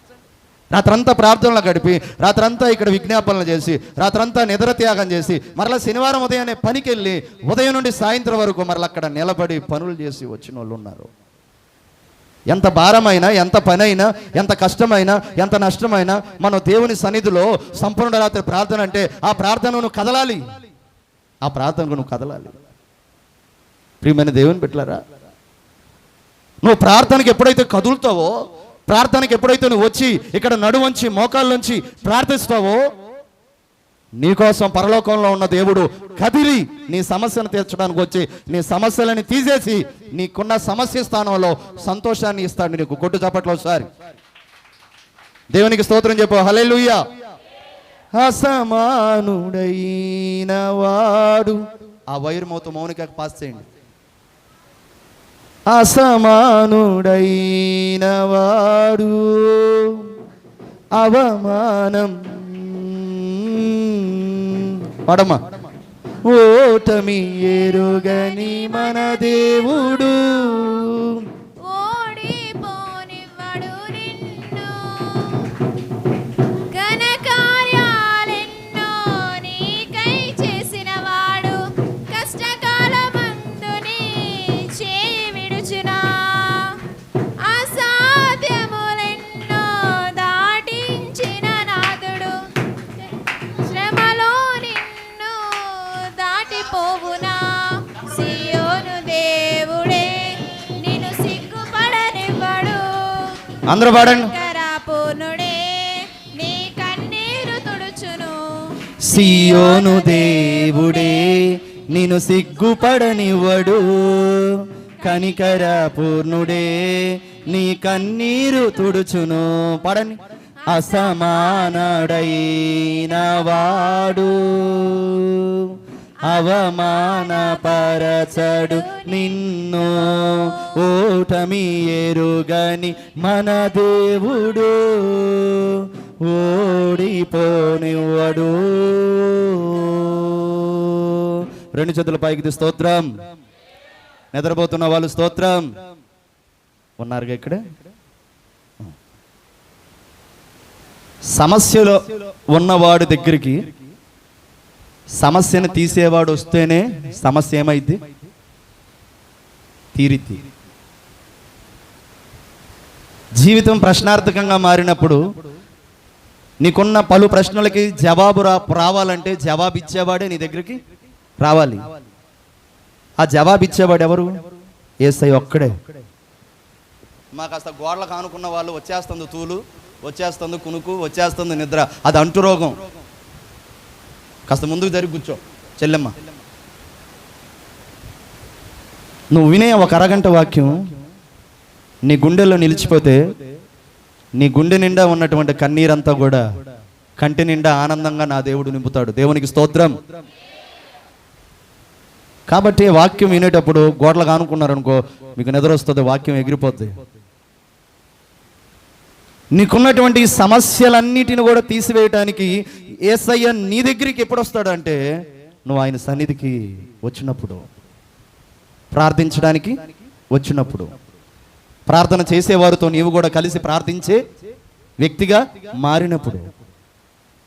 రాత్రంతా ప్రార్థనలో గడిపి, రాత్రంతా ఇక్కడ విజ్ఞాపనలు చేసి, రాత్రంతా నిద్ర త్యాగం చేసి, మరలా శనివారం ఉదయాన్నే పనికి వెళ్ళి ఉదయం నుండి సాయంత్రం వరకు మరలా అక్కడ నిలబడి పనులు చేసి వచ్చిన వాళ్ళు ఉన్నారు. ఎంత భారమైనా, ఎంత పని అయినా, ఎంత కష్టమైనా, ఎంత నష్టమైనా మనం దేవుని సన్నిధిలో సంపూర్ణ రాత్రి ప్రార్థన అంటే ఆ ప్రార్థనను కదలాలి. ఆ ప్రార్థనకు నువ్వు కదలాలి. ప్రియమైన దేవుని బిడ్డలారా, నువ్వు ప్రార్థనకి ఎప్పుడైతే కదులుతావో, ప్రార్థనకి ఎప్పుడైతే నువ్వు వచ్చి ఇక్కడ నడువంచి మోకాళ్ళ నుంచి ప్రార్థిస్తావో, నీకోసం పరలోకంలో ఉన్న దేవుడు కదిలి నీ సమస్యను తీర్చడానికి వచ్చి నీ సమస్యలని తీసేసి నీకున్న సమస్య స్థానంలో సంతోషాన్ని ఇస్తాడు నీకు. కొట్టు చప్పట్లో ఒకసారి. దేవునికి స్తోత్రం చెప్పు. హల్లెలూయా. అసమానుడైన వాడు, ఆ వైర్ మోత మౌనిక పాస్ చేయండి. అసమానుడైన వాడు అవమానం పడమా ఓటమి ఎరుగని మన దేవుడు ఓడిపోనివ్వడు నిన్ను, ఘనకార్యాలెన్నో నీకై చేసినవాడు, కష్టకాలమందు నీ చేయి విడుచునా, అసాధ్యములెన్నో దాటించిన నాథుడు, శ్రమలో నిన్ను దాటిపోవునా. సియోను దేవుడే నిన్ను సిగ్గుపడనివ్వడు, అందరూ పాడండి. కరాపూర్ణుడే నీ కన్నీరు తుడుచును. సియోను దేవుడే నిన్ను సిగ్గుపడనివ్వడు, కనికర పూర్ణుడే నీ కన్నీరు తుడుచును. పడని అసమానుడైన వాడు అవమానపరచడు నిన్ను, ఓటమి ఎరుగని మన దేవుడు ఓడిపోనివ్వడు. రెండు చేతుల పైకి స్తోత్రం. నిద్రపోతున్న వాళ్ళు స్తోత్రం. ఉన్నారుగా ఇక్కడ. సమస్యలో ఉన్నవాడి దగ్గరికి సమస్యను తీసేవాడు వస్తేనే సమస్య ఏమైంది? తీరిద్ది. జీవితం ప్రశ్నార్థకంగా మారినప్పుడు నీకున్న పలు ప్రశ్నలకి జవాబు రావాలంటే జవాబు ఇచ్చేవాడే నీ దగ్గరికి రావాలి. ఆ జవాబు ఇచ్చేవాడు ఎవరు? యేసయ్య ఒక్కడే. మా కాస్త గోడలకు ఆనుకున్న వాళ్ళు వచ్చేస్తుంది తూలు, వచ్చేస్తుంది కునుకు, వచ్చేస్తుంది నిద్ర, అది అంటురోగం. కాస్త ముందుకు జరిగి కూర్చో చెల్లెమ్మ. నువ్వు వినే ఒక అరగంట వాక్యం నీ గుండెల్లో నిలిచిపోతే నీ గుండె నిండా ఉన్నటువంటి కన్నీరంతా కూడా కంటి నిండా ఆనందంగా నా దేవుడు నింపుతాడు. దేవునికి స్తోత్రం. కాబట్టి వాక్యం వినేటప్పుడు గోడలకు ఆనుకున్నారనుకో, మీకు నిద్ర వస్తుంది, వాక్యం ఎగిరిపోద్ది. నీకున్నటువంటి సమస్యలన్నిటిని కూడా తీసివేయటానికి యేసయ్య నీ దగ్గరికి ఎప్పుడు వస్తాడు అంటే నువ్వు ఆయన సన్నిధికి వచ్చినప్పుడు, ప్రార్థించడానికి వచ్చినప్పుడు, ప్రార్థన చేసేవారితో నీవు కూడా కలిసి ప్రార్థించే వ్యక్తిగా మారినప్పుడు.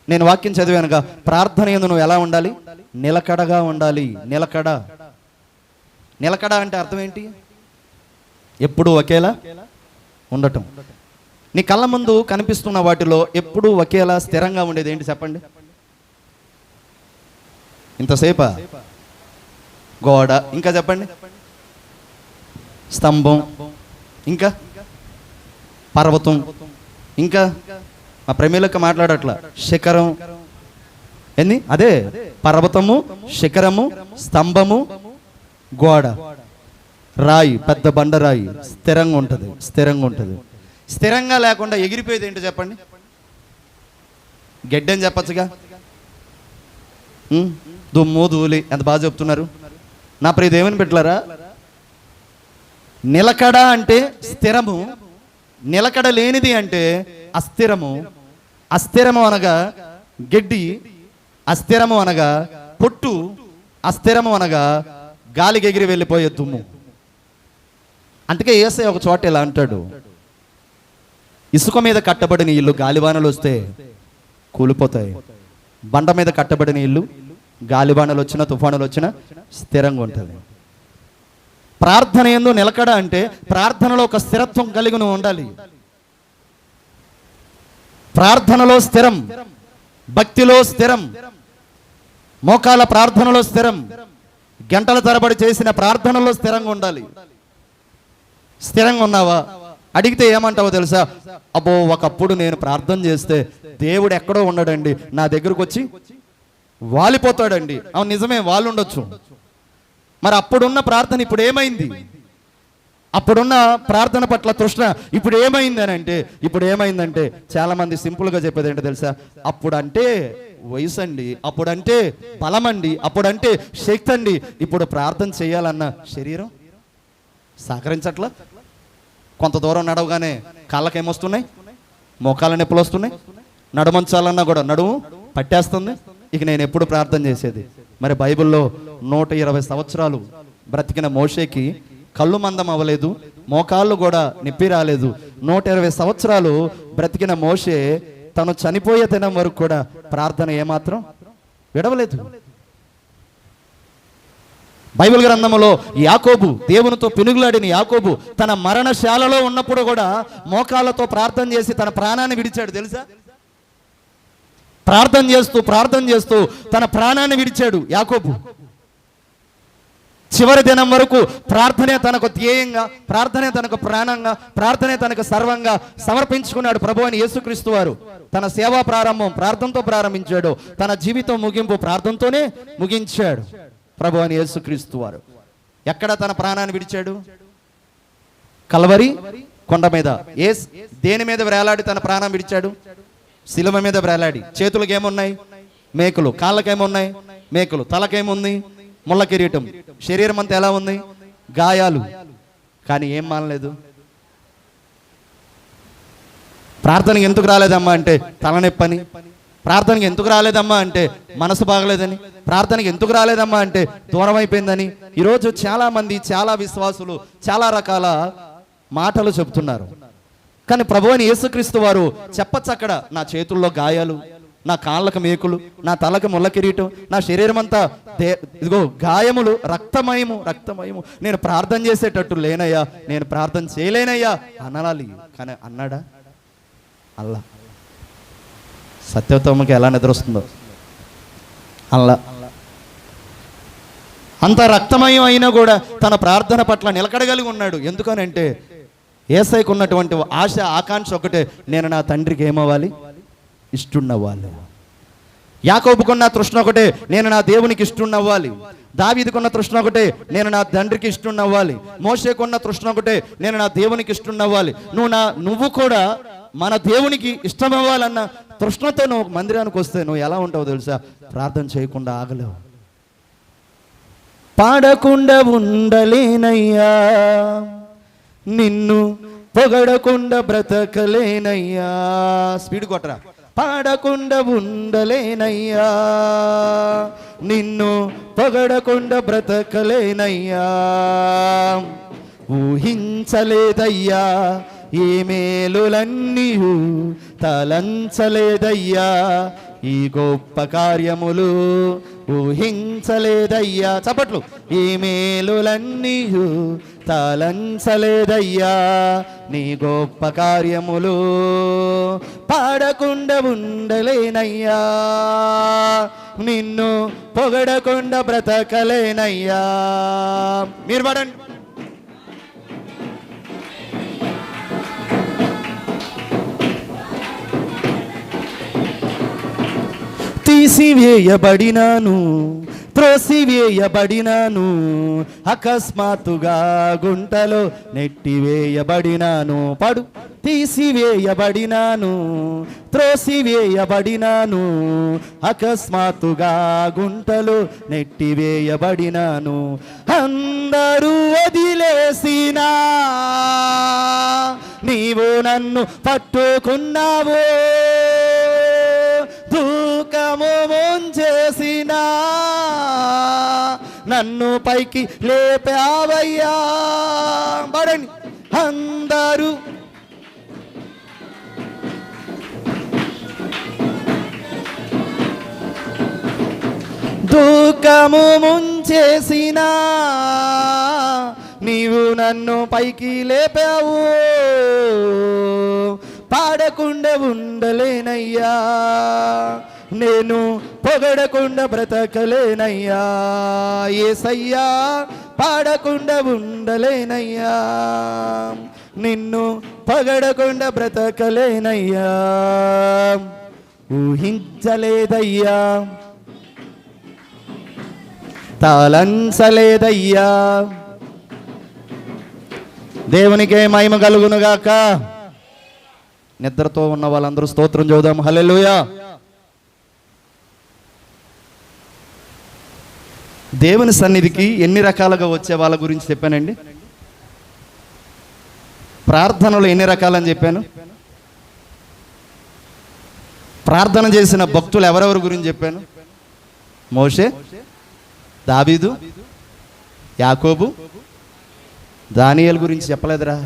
నేను వాక్యం చదివానుగా, ప్రార్థన యందు నువ్వు ఎలా ఉండాలి? నిలకడగా ఉండాలి. నిలకడ. నిలకడ అంటే అర్థం ఏంటి? ఎప్పుడు ఒకేలా ఉండటం. నీ కళ్ళ ముందు కనిపిస్తున్న వాటిలో ఎప్పుడూ ఒకేలా స్థిరంగా ఉండేది ఏంటి చెప్పండి? ఇంతసేపా? గోడ. ఇంకా చెప్పండి. స్తంభం. ఇంకా పర్వతం. ఇంకా మా ప్రమేలక మాట్లాడట్లా. శిఖరం. ఏంది? అదే పర్వతము, శిఖరము, స్తంభము, గోడ, రాయి, పెద్ద బండరాయి స్థిరంగా ఉంటుంది. స్థిరంగా ఉంటుంది. స్థిరంగా లేకుండా ఎగిరిపోయేది ఏంటో చెప్పండి? గెడ్డని చెప్పచ్చుగా. దుమ్ము ధూళి. ఎంత బాగా చెప్తున్నారు నా ప్రియ దేవుని బిడ్డలారా. నిలకడ అంటే స్థిరము, నిలకడ లేనిది అంటే అస్థిరము. అస్థిరము అనగా గడ్డి, అస్థిరము అనగా పొట్టు, అస్థిరము అనగా గాలికి ఎగిరి వెళ్ళిపోయే దుమ్ము. అందుకే యేసయ్య ఒక చోట ఇలా అంటాడు, ఇసుక మీద కట్టబడిన ఇల్లు గాలివానలు వస్తే కూలిపోతాయి, బండ మీద కట్టబడిన ఇల్లు గాలివానలు వచ్చినా తుఫానులు వచ్చినా స్థిరంగా ఉంటుంది. ప్రార్థన యందు నిలకడ అంటే ప్రార్థనలో ఒక స్థిరత్వం కలిగి నువ్వు ఉండాలి. ప్రార్థనలో స్థిరం, భక్తిలో స్థిరం, మోకాల ప్రార్థనలో స్థిరం, గంటల తరబడి చేసిన ప్రార్థనలో స్థిరంగా ఉండాలి. స్థిరంగా ఉన్నావా? అడిగితే ఏమంటావో తెలుసా? అబ్బో ఒకప్పుడు నేను ప్రార్థన చేస్తే దేవుడు ఎక్కడో ఉండడండి, నా దగ్గరకు వచ్చి వాలిపోతాడండి. అవును నిజమే, వాళ్ళు ఉండొచ్చు. మరి అప్పుడున్న ప్రార్థన ఇప్పుడు ఏమైంది? అప్పుడున్న ప్రార్థన పట్ల తృష్ణ ఇప్పుడు ఏమైందంటే చాలామంది సింపుల్గా చెప్పేది ఏంటో తెలుసా? అప్పుడంటే వయసు అండి, అప్పుడంటే బలం అండి, అప్పుడంటే శక్తి అండి, ఇప్పుడు ప్రార్థన చేయాలన్న శరీరం సహకరించట్లా. కొంత దూరం నడవగానే కాళ్ళకేమొస్తున్నాయి, మోకాళ్ళ నొప్పులు వస్తున్నాయి, నడుమంచాలన్నా కూడా నడుము పట్టేస్తుంది. ఇక నేను ఎప్పుడు ప్రార్థన చేసేది? మరి బైబిల్లో 120 సంవత్సరాలు బ్రతికిన మోషేకి కళ్ళు మందం అవ్వలేదు, మోకాళ్ళు కూడా నొప్పి రాలేదు. 120 సంవత్సరాలు బ్రతికిన మోషే తను చనిపోయే దినం వరకు కూడా ప్రార్థన ఏమాత్రం విడవలేదు. బైబిల్ గ్రంథంలో యాకోబు, దేవునితో పెనుగులాడిన యాకోబు తన మరణశాలలో ఉన్నప్పుడు కూడా మోకాళ్ళతో ప్రార్థన చేసి తన ప్రాణాన్ని విడిచాడు తెలుసా? ప్రార్థన చేస్తూ తన ప్రాణాన్ని విడిచాడు యాకోబు. చివరి దినం వరకు ప్రార్థనే తనకు ధ్యేయంగా, ప్రార్థనే తనకు ప్రాణంగా, ప్రార్థనే తనకు సర్వంగా సమర్పించుకున్నాడు ప్రభు అని యేసుక్రీస్తు వారు. తన సేవా ప్రారంభం ప్రార్థనతో ప్రారంభించాడు, తన జీవితం ముగింపు ప్రార్థనతోనే ముగించాడు ప్రభు అని యేసుక్రీస్తు వారు. ఎక్కడ తన ప్రాణాన్ని విడిచాడు? కల్వరి కొండ మీద. దేని మీద వేలాడి తన ప్రాణం విడిచాడు? శిలువ మీద వేలాడి. చేతులకు ఏమున్నాయి? మేకులు. కాళ్ళకేమున్నాయి? మేకులు. తలకేముంది? ముళ్ళ కిరీటం. శరీరం అంతా ఎలా ఉంది? గాయాలు. కానీ ఏం మానలేదు. ప్రార్థనకి ఎందుకు రాలేదమ్మా అంటే తలనొప్పని, ప్రార్థనకి ఎందుకు రాలేదమ్మా అంటే మనసు బాగలేదని, ప్రార్థనకి ఎందుకు రాలేదమ్మా అంటే దూరం అయిపోయిందని. ఈరోజు చాలా మంది, చాలా విశ్వాసులు చాలా రకాల మాటలు చెబుతున్నారు. కానీ ప్రభువైన యేసుక్రీస్తు వారు చెప్పచ్చు అక్కడ, నా చేతుల్లో గాయాలు, నా కాళ్ళకు మేకులు, నా తలకు ముళ్ళ కిరీటం, నా శరీరం అంతా ఇదిగో గాయములు, రక్తమయము. నేను ప్రార్థన చేసేటట్టు లేనయ్యా, నేను ప్రార్థన చేయలేనయ్యా అనాలి. కానీ అన్నాడా? అల్లా. సత్యవతమ్మకి ఎలా నిద్ర వస్తుందో అల్లా. అంత రక్తమయం అయినా కూడా తన ప్రార్థన పట్ల నిలకడగలిగి ఉన్నాడు. ఎందుకనంటే యేసయ్యకు ఉన్నటువంటి ఆశ, ఆకాంక్ష ఒకటే, నేను నా తండ్రికి ఏమవ్వాలి? ఇష్టున్నవ్వాలి. యాకోబుకున్న తృష్ణ ఒకటే, నేను నా దేవునికి ఇష్టున్నవ్వాలి. దావీదుకున్న తృష్ణ ఒకటే, నేను నా తండ్రికి ఇష్టున్నవ్వాలి. మోషేకున్న తృష్ణ ఒకటే, నేను నా దేవునికి ఇష్టున్నవ్వాలి. నువ్వు కూడా మన దేవునికి ఇష్టమవ్వాలన్న తృష్ణతో నువ్వు మందిరానికి వస్తే నువ్వు ఎలా ఉంటావు తెలుసా? ప్రార్థన చేయకుండా ఆగలేవు. పాడకుండా ఉండలేనయ్యా, నిన్ను పొగడకుండా బ్రతకలేనయ్యా. స్పీడ్ కొట్టరా. పాడకుండా ఉండలేనయ్యా, నిన్ను పొగడకుండా బ్రతకలేనయ్యా. ఊహించలేదయ్యా ఈ మేలులన్నీ, తలంచలేదయ్యా ఈ గొప్ప కార్యములు. ఊహించలేదయ్యా, చప్పట్లు. ఈ మేలులన్నీ తలంచలేదయ్యా నీ గొప్ప కార్యములు. పాడకుండా ఉండలేనయ్యా, నిన్ను పొగడకుండా బ్రతకలేనయ్యా. మీరు పాడండి. తీసివేయబడినాను, త్రోసివేయబడినాను, అకస్మాత్తుగా గుంటలో నెట్టివేయబడినాను. పడు. తీసివేయబడినాను, త్రోసివేయబడినాను, అకస్మాత్తుగా గుంటలో నెట్టివేయబడినాను. అందరూ వదిలేసినా నీవు నన్ను పట్టుకున్నావు. దూకము ముంచేసినా నన్ను పైకి లేపావయ్యా. పడండి. అందరూ దూకము ముంచేసినా నీవు నన్ను పైకి లేపావు. పాడకుండా ఉండలేనయ్యా, నేను పొగడకుండా బ్రతకలేనయ్యా. యేసయ్యా పాడకుండా ఉండలేనయ్యా, నిన్ను పొగడకుండా బ్రతకలేనయ్యా. ఊహించలేదయ్యా, తలంచలేదయ్యా, దేవునికే మహిమ కలుగునుగాక. నిద్రతో ఉన్న వాళ్ళందరూ స్తోత్రం చూద్దాం. హల్లెలూయా. దేవుని సన్నిధికి ఎన్ని రకాలుగా వచ్చే వాళ్ళ గురించి చెప్పానండి. ప్రార్థనలు ఎన్ని రకాలని చెప్పాను. ప్రార్థన చేసిన భక్తులు ఎవరెవరి గురించి చెప్పాను. మోషే, దావీదు, యాకోబు, దానియేలు గురించి చెప్పలేదురా.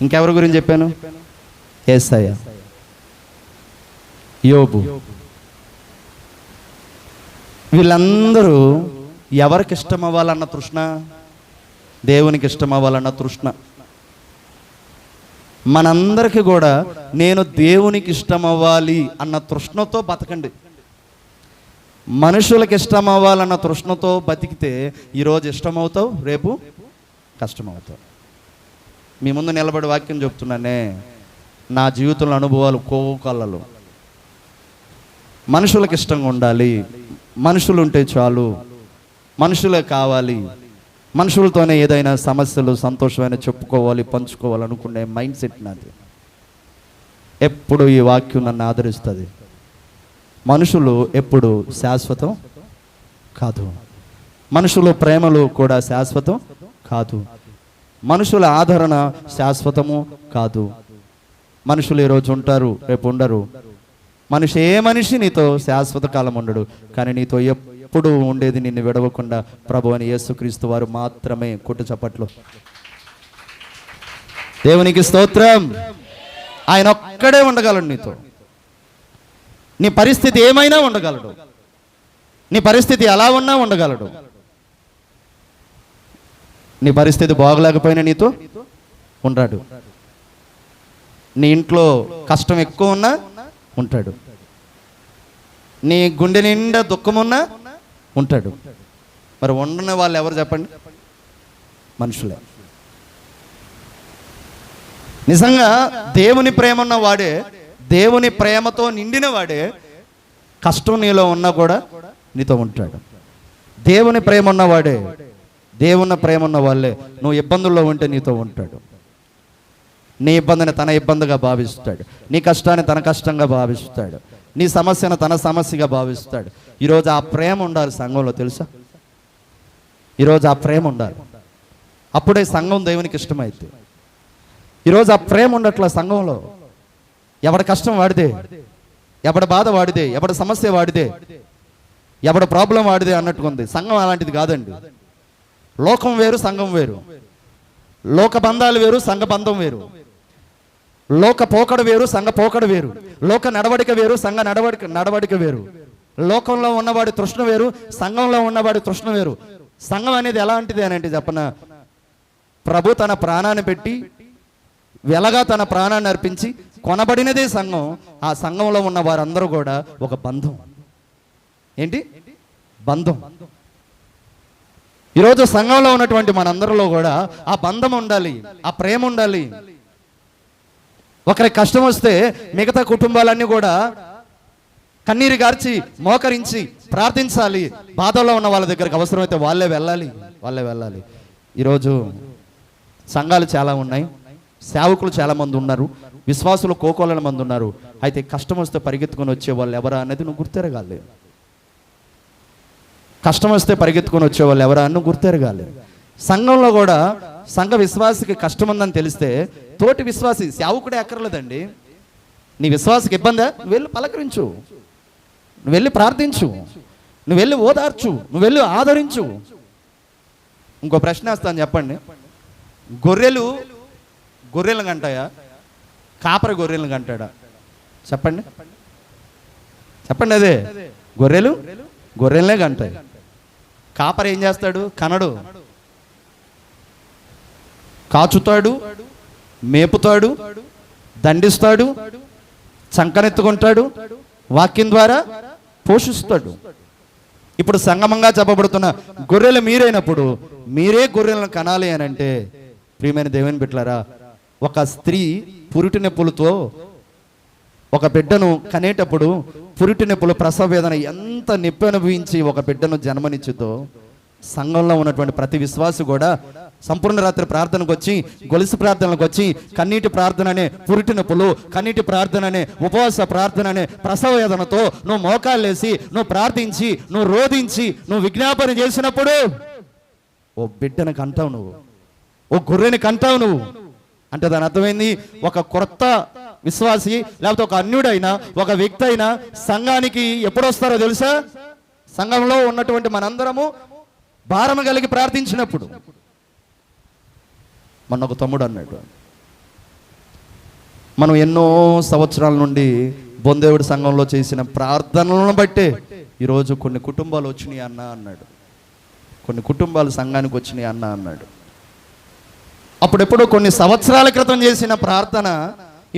ఇంకెవరి గురించి చెప్పాను. యేసయ్య, యోబు. వీళ్ళందరూ ఎవరికి ఇష్టం అవ్వాలన్న తృష్ణ, దేవునికి ఇష్టం అవ్వాలన్న తృష్ణ. మనందరికీ కూడా నేను దేవునికి ఇష్టం అవ్వాలి అన్న తృష్ణతో బతకండి. మనుషులకు ఇష్టం అవ్వాలన్న తృష్ణతో బతికితే ఈరోజు ఇష్టమవుతావు, రేపు కష్టమవుతావు. మీ ముందు నిలబడి వాక్యం చెప్తున్నానే, నా జీవితంలో అనుభవాలు కోకళ్ళలు. మనుషులకు ఇష్టంగా ఉండాలి, మనుషులు ఉంటే చాలు, మనుషులే కావాలి, మనుషులతోనే ఏదైనా సమస్యలు సంతోషమైన చెప్పుకోవాలి, పంచుకోవాలి అనుకునే మైండ్ సెట్ నాది. ఎప్పుడు ఈ వాక్యం నన్ను ఆదరిస్తుంది. మనుషులు ఎప్పుడు శాశ్వతం కాదు, మనుషుల ప్రేమలు కూడా శాశ్వతం కాదు, మనుషుల ఆదరణ శాశ్వతము కాదు. మనుషులు ఈరోజు ఉంటారు, రేపు ఉండరు. ఏ మనిషి నీతో శాశ్వత కాలం ఉండడు, కానీ నీతో ఎప్పుడు ఉండేది నిన్ను విడవకుండా ప్రభు అని యేసుక్రీస్తు వారు మాత్రమే. కొట్టు చప్పట్లు. దేవునికి స్తోత్రం. ఆయన ఒక్కడే ఉండగలడు నీతో. నీ పరిస్థితి ఏమైనా ఉండగలడు, నీ పరిస్థితి ఎలా ఉన్నా ఉండగలడు. నీ పరిస్థితి బాగలేకపోయినా నీతో ఉంటాడు. నీ ఇంట్లో కష్టం ఎక్కువ ఉన్నా ఉంటాడు, నీ గుండె నిండా దుఃఖం ఉన్నా ఉంటాడు. మరి ఉండని వాళ్ళు ఎవరు చెప్పండి? మనుషులే. నిజంగా దేవుని ప్రేమ ఉన్న వాడే, దేవుని ప్రేమతో నిండిన వాడే కష్టం నీలో ఉన్నా కూడా నీతో ఉంటాడు. దేవుని ప్రేమ ఉన్నవాడే, దేవుని ప్రేమ ఉన్న వాళ్ళే నువ్వు ఇబ్బందుల్లో ఉంటే నీతో ఉంటాడు. నీ ఇబ్బందిని తన ఇబ్బందిగా భావిస్తాడు, నీ కష్టాన్ని తన కష్టంగా భావిస్తాడు, నీ సమస్యను తన సమస్యగా భావిస్తాడు. ఈరోజు ఆ ప్రేమ ఉండాలి సంఘంలో, తెలుసా? ఈరోజు ఆ ప్రేమ ఉండాలి, అప్పుడే సంఘం దేవునికి ఇష్టమైతే. ఈరోజు ఆ ప్రేమ ఉండట్ల సంఘంలో. ఎవడి కష్టం వాడిదే, ఎవడి బాధ వాడిదే, ఎవడి సమస్య వాడిదే, ఎవడి ప్రాబ్లం వాడిదే అన్నట్టుకుంది. సంఘం అలాంటిది కాదండి. లోకం వేరు, సంఘం వేరు. లోక బంధాలు వేరు, సంఘ బంధం వేరు. లోక పోకడ వేరు, సంఘ పోకడ వేరు. లోక నడవడిక వేరు, సంఘ నడవడిక వేరు. లోకంలో ఉన్నవాడి తృష్ణ వేరు, సంఘంలో ఉన్నవాడి తృష్ణ వేరు. సంఘం అనేది ఎలాంటిది అని అంటే చెప్పన, ప్రభు తన ప్రాణాన్ని పెట్టి వెలగా తన ప్రాణాన్ని అర్పించి కొనబడినదే సంఘం. ఆ సంఘంలో ఉన్న వారందరూ కూడా ఒక బంధం. ఏంటి? బంధం. ఈరోజు సంఘంలో ఉన్నటువంటి మనందరిలో కూడా ఆ బంధం ఉండాలి, ఆ ప్రేమ ఉండాలి. ఒకరికి కష్టం వస్తే మిగతా కుటుంబాలన్నీ కూడా కన్నీరు గార్చి మోకరించి ప్రార్థించాలి. బాధలో ఉన్న వాళ్ళ దగ్గరికి అవసరమైతే వాళ్ళే వెళ్ళాలి. ఈరోజు సంఘాలు చాలా ఉన్నాయి, సేవకులు చాలా మంది ఉన్నారు, విశ్వాసులు కోకోల మంది ఉన్నారు. అయితే కష్టం వస్తే పరిగెత్తుకొని వచ్చే వాళ్ళు ఎవరా అనేది నువ్వు గుర్తెరగాలి. కష్టం వస్తే పరిగెత్తుకొని వచ్చేవాళ్ళు ఎవరా అని గుర్తెరగాలి. సంఘంలో కూడా సంఘ విశ్వాసికి కష్టం ఉందని తెలిస్తే తోటి విశ్వాసి సేవకుడే అక్కర్లేదండి. నీ విశ్వాసకి ఇబ్బందా, నువ్వు వెళ్ళి పలకరించు, నువ్వు వెళ్ళి ప్రార్థించు, నువ్వు వెళ్ళి ఓదార్చు, నువ్వు వెళ్ళి ఆదరించు. ఇంకో ప్రశ్న వేస్తాను, చెప్పండి. గొర్రెలను కంటాయా, కాపరి గొర్రెలను కంటాడా? చెప్పండి. అదే గొర్రెలనే కంటాయి. కాపరి ఏం చేస్తాడు? కనడు, కాచుతాడు, మేపుతాడు, దండిస్తాడు, చంకనెత్తుకుంటాడు, వాక్యం ద్వారా పోషిస్తాడు. ఇప్పుడు సంగమంగా చెప్పబడుతున్న గొర్రెలు మీరైనప్పుడు మీరే గొర్రెలను కనాలి అని అంటే, ప్రియమైన దేవుని బిడ్డలారా, ఒక స్త్రీ పురిటి నొప్పులతో ఒక బిడ్డను కనేటప్పుడు పురిటి నొప్పులు, ప్రసవ వేదన ఎంత నొప్పి అనుభవించి ఒక బిడ్డను జన్మనిచ్చుతో, సంఘంలో ఉన్నటువంటి ప్రతి విశ్వాసి కూడా సంపూర్ణ రాత్రి ప్రార్థనకు వచ్చి, గొలుసు ప్రార్థనలకు వచ్చి, కన్నీటి ప్రార్థన అనే పురిటి నొప్పులు, కన్నీటి ప్రార్థన అనే ఉపవాస ప్రార్థన అనే ప్రసవ వేదనతో నువ్వు మోకాళ్ళేసి, నువ్వు ప్రార్థించి, నువ్వు రోధించి, నువ్వు విజ్ఞాపన చేసినప్పుడు ఓ బిడ్డను కంటావు నువ్వు, ఓ గొర్రెని కంటావు నువ్వు. అంటే దాని అర్థమైంది, ఒక కొత్త విశ్వాసి లేకపోతే ఒక అన్యుడైనా ఒక వ్యక్తి అయినా సంఘానికి ఎప్పుడు వస్తారో తెలుసా? సంఘంలో ఉన్నటువంటి మనందరము భారము కలిగి ప్రార్థించినప్పుడు. మొన్న ఒక తమ్ముడు అన్నాడు, మనం ఎన్నో సంవత్సరాల నుండి బొందేవుడి సంఘంలో చేసిన ప్రార్థనలను బట్టే ఈరోజు కొన్ని కుటుంబాలు వచ్చినాయి అన్న అన్నాడు. కొన్ని కుటుంబాలు సంఘానికి వచ్చినాయి అన్న అన్నాడు. అప్పుడెప్పుడో కొన్ని సంవత్సరాల క్రితం చేసిన ప్రార్థన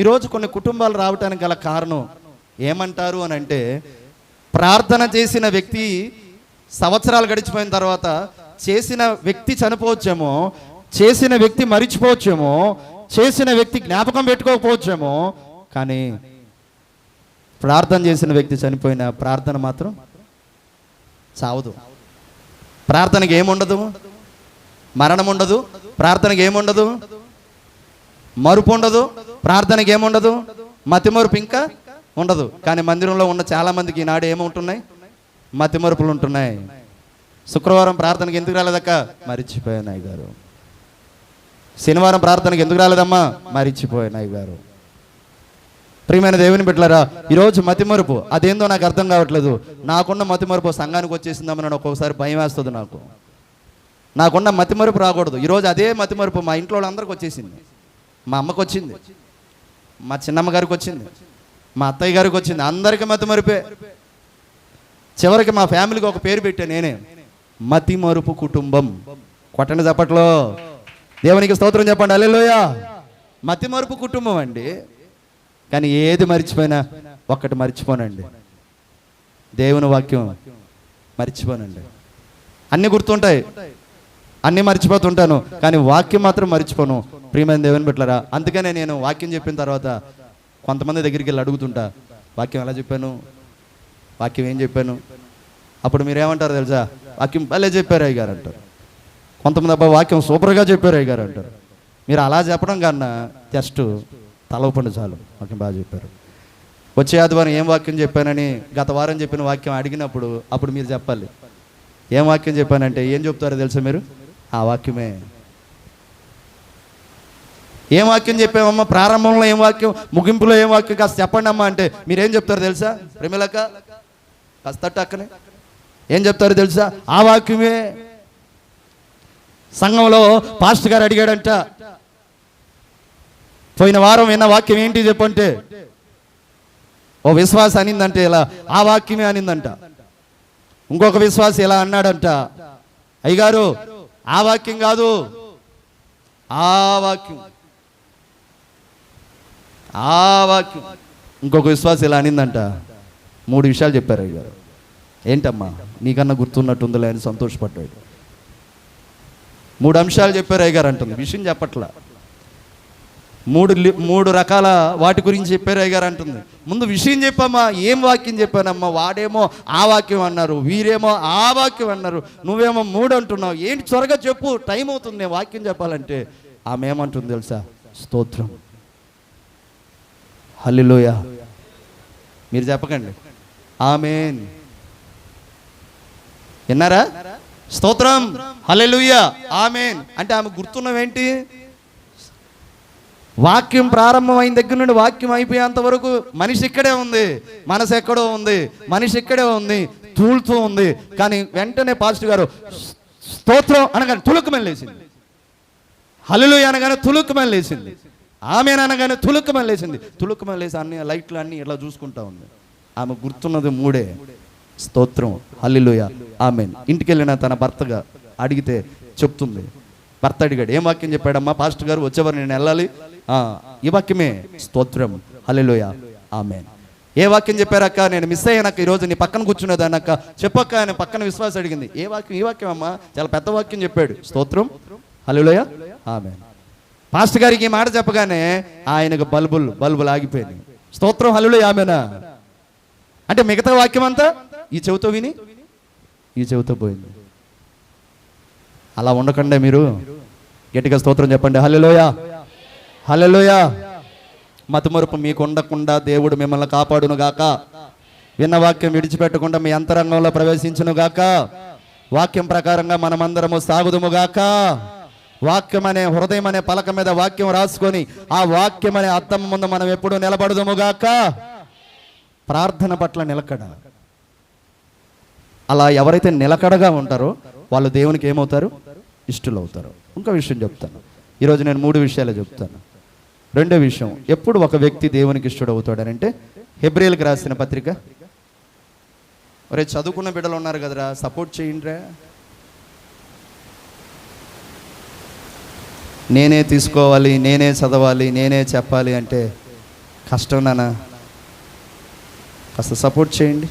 ఈరోజు కొన్ని కుటుంబాలు రావటానికి గల కారణం ఏమంటారు అని అంటే, ప్రార్థన చేసిన వ్యక్తి సంవత్సరాలు గడిచిపోయిన తర్వాత చేసిన వ్యక్తి చనిపోవచ్చేమో, చేసిన వ్యక్తి మరిచిపోవచ్చేమో, చేసిన వ్యక్తి జ్ఞాపకం పెట్టుకోకపోవచ్చేమో, కానీ ప్రార్థన చేసిన వ్యక్తి చనిపోయిన ప్రార్థన మాత్రం చావదు. ప్రార్థనకి ఏముండదు? మరణం ఉండదు. ప్రార్థనకి ఏముండదు? మరుపు ఉండదు. ప్రార్థనకి ఏముండదు? మతిమరుపు ఇంకా ఉండదు. కానీ మందిరంలో ఉన్న చాలా మందికి ఈనాడు ఏముంటున్నాయి? మతిమరుపులు ఉంటున్నాయి. శుక్రవారం ప్రార్థనకి ఎందుకు రాలేదక్క? మరిచిపోయాను అయ్య గారు. శనివారం ప్రార్థనకి ఎందుకు రాలేదమ్మా? మరిచిపోయాను అయ్య గారు. ప్రియమైన దేవుని బిడ్డలారా, ఈరోజు మతిమరుపు అదేందో నాకు అర్థం కావట్లేదు. నాకున్న మతిమరుపు సంఘానికి వచ్చేసిందామని ఒక్కొక్కసారి భయం వేస్తుంది నాకు. నాకున్న మతిమరుపు రాకూడదు. ఈరోజు అదే మతిమరుపు మా ఇంట్లో వాళ్ళందరికీ వచ్చేసింది. మా అమ్మకు వచ్చింది, మా చిన్నమ్మ గారికి వచ్చింది, మా అత్తయ్య గారికి వచ్చింది. అందరికీ మతిమరుపే. చివరికి మా ఫ్యామిలీకి ఒక పేరు పెట్టా నేనే, మతిమరుపు కుటుంబం. కొట్టండి చప్పట్లో, దేవునికి స్తోత్రం చెప్పండి, హల్లెలూయా. మతిమరుపు కుటుంబం అండి. కానీ ఏది మర్చిపోయినా ఒక్కటి మర్చిపోనండి, దేవుని వాక్యం మర్చిపోనండి. అన్నీ గుర్తుంటాయి, అన్నీ మర్చిపోతుంటాను, కానీ వాక్యం మాత్రం మర్చిపోను. ప్రియమైన దేవుని బిడ్డలారా, అందుకనే నేను వాక్యం చెప్పిన తర్వాత కొంతమంది దగ్గరికి వెళ్ళి అడుగుతుంటా, వాక్యం ఎలా చెప్పాను, వాక్యం ఏం చెప్పాను. అప్పుడు మీరు ఏమంటారు తెలుసా? వాక్యం భలే చెప్పారు అయ్య గారు అంటారు. కొంతమంది అబ్బా వాక్యం సూపర్గా చెప్పారు అయ్య గారు అంటారు. మీరు అలా చెప్పడం కన్నా జస్ట్ తలవపండు చాలు, వాక్యం బాగా చెప్పారు. వచ్చే ఆదివారం ఏం వాక్యం చెప్పానని గత వారం చెప్పిన వాక్యం అడిగినప్పుడు అప్పుడు మీరు చెప్పాలి, ఏం వాక్యం చెప్పానంటే ఏం చెప్తారో తెలుసా మీరు? ఆ వాక్యమే. ఏం వాక్యం చెప్పామమ్మా? ప్రారంభంలో ఏం వాక్యం, ముగింపులో ఏం వాక్యం, కాస్త చెప్పండి అమ్మా అంటే మీరేం చెప్తారు తెలుసా? ప్రేమిలక్క కాస్త తట్టు అక్కనే ఏం చెప్తారు తెలుసా? ఆ వాక్యమే. సంఘంలో పాస్టర్ గారు అడిగాడంట, పోయిన వారం విన్న వాక్యం ఏంటి చెప్పంటే, ఓ విశ్వాస అనిందంటే ఇలా ఆ వాక్యమే అనిందంట. ఇంకొక విశ్వాసం ఇలా అన్నాడంట, అయ్యగారు ఆ వాక్యం కాదు, ఆ వాక్యం, ఆ వాక్యం. ఇంకొక విశ్వాసం ఇలా అనిందంట. 3 విషయాలు చెప్పారు అయ్యగారు. ఏంటమ్మా నీకన్నా గుర్తున్నట్టుందిలే అని సంతోషపడ్డాడు. 3 అంశాలు చెప్పారు అయ్యగారు అంటుంది, విషయం చెప్పట్లా. 3 రకాల వాటి గురించి చెప్పారు అయ్యగారు అంటుంది. ముందు విషయం చెప్పమ్మా, ఏం వాక్యం చెప్పానమ్మా? వాడేమో ఆ వాక్యం అన్నారు, వీరేమో ఆ వాక్యం అన్నారు, నువ్వేమో 3 అంటున్నావు, ఏంటి త్వరగా చెప్పు, టైం అవుతుంది నేను వాక్యం చెప్పాలంటే. ఆమె ఏమంటుంది తెలుసా? స్తోత్రం, హల్లెలూయా. మీరు చెప్పకండి, ఆమేన్. విన్నారా? స్తోత్రం, హల్లెలూయా, ఆమేన్ అంటే ఆమె గుర్తున్నవేంటి? వాక్యం ప్రారంభమైన దగ్గర నుండి వాక్యం అయిపోయేంత వరకు మనిషి ఇక్కడే ఉంది, మనసు ఎక్కడో ఉంది, మనిషి ఇక్కడే ఉంది, తూలుతూ ఉంది. కానీ వెంటనే పాస్టర్ గారు స్తోత్రం అనగానే తులుక్కుమని లేచింది, హల్లెలూయా అనగానే తులుక్కుమని లేచింది, ఆమేన్ అనగానే తులుక్కుమని లేచింది. తులుక్కుమని లేచి అన్ని లైట్లు అన్నీ ఇట్లా చూసుకుంటా ఉంది. ఆమె గుర్తున్నది 3: స్తోత్రం, హల్లెలూయా, ఆమేన్. ఇంటికి వెళ్ళిన తన భర్తగా అడిగితే చెప్తుంది. భర్త అడిగాడు, ఏం వాక్యం చెప్పాడమ్మా పాస్టర్ గారు? వచ్చేవారు నేను వెళ్ళాలి, ఈ వాక్యమే, స్తోత్రం, హల్లెలూయా, ఆమేన్. ఏ వాక్యం చెప్పారక్క? నేను మిస్ అయ్యానక్క, ఈరోజు నీ పక్కన కూర్చునేదానక్క, చెప్పక్క అని పక్కన విశ్వాసం అడిగింది. ఏ వాక్యం? ఈ వాక్యం అమ్మా, చాలా పెద్ద వాక్యం చెప్పాడు, స్తోత్రం, హల్లెలూయా, ఆమేన్. పాస్టర్ గారికి ఈ మాట చెప్పగానే ఆయనకు బల్బులు ఆగిపోయింది. స్తోత్రం, హల్లెలూయా, ఆమేనా అంటే మిగతా వాక్యం అంతా ఈ చెవితో విని ఈ చెవితో పోయింది. అలా ఉండకుండా మీరు గట్టిగా స్తోత్రం చెప్పండి. హల్లెలూయా, హల్లెలూయా. మతిమరుపు మీకు ఉండకుండా దేవుడు మిమ్మల్ని కాపాడును గాక. విన్న వాక్యం విడిచిపెట్టకుండా మీ అంతరంగంలో ప్రవేశించును గాక. వాక్యం ప్రకారంగా మనమందరము సాగుదుము గాక. వాక్యం అనే హృదయం అనే పలక మీద వాక్యం రాసుకొని ఆ వాక్యం అనే అద్దం ముందు మనం ఎప్పుడు నిలబడదుము గాక. ప్రార్థన పట్ల నిలకడ. అలా ఎవరైతే నిలకడగా ఉంటారో వాళ్ళు దేవునికి ఏమవుతారు? ఇష్టలు అవుతారు. ఇంకో విషయం చెప్తాను. ఈరోజు నేను 3 విషయాలు చెప్తాను. రెండో విషయం, ఎప్పుడు ఒక వ్యక్తి దేవునికి ఇష్టడు అవుతాడనంటే హెబ్రీయులకు రాసిన పత్రిక. ఒరే చదువుకున్న బిడ్డలు ఉన్నారు కదరా, సపోర్ట్ చేయండిరా. నేనే తీసుకోవాలి, నేనే చదవాలి, నేనే చెప్పాలి అంటే కష్టం నాన్న. కాస్త సపోర్ట్ చేయండి.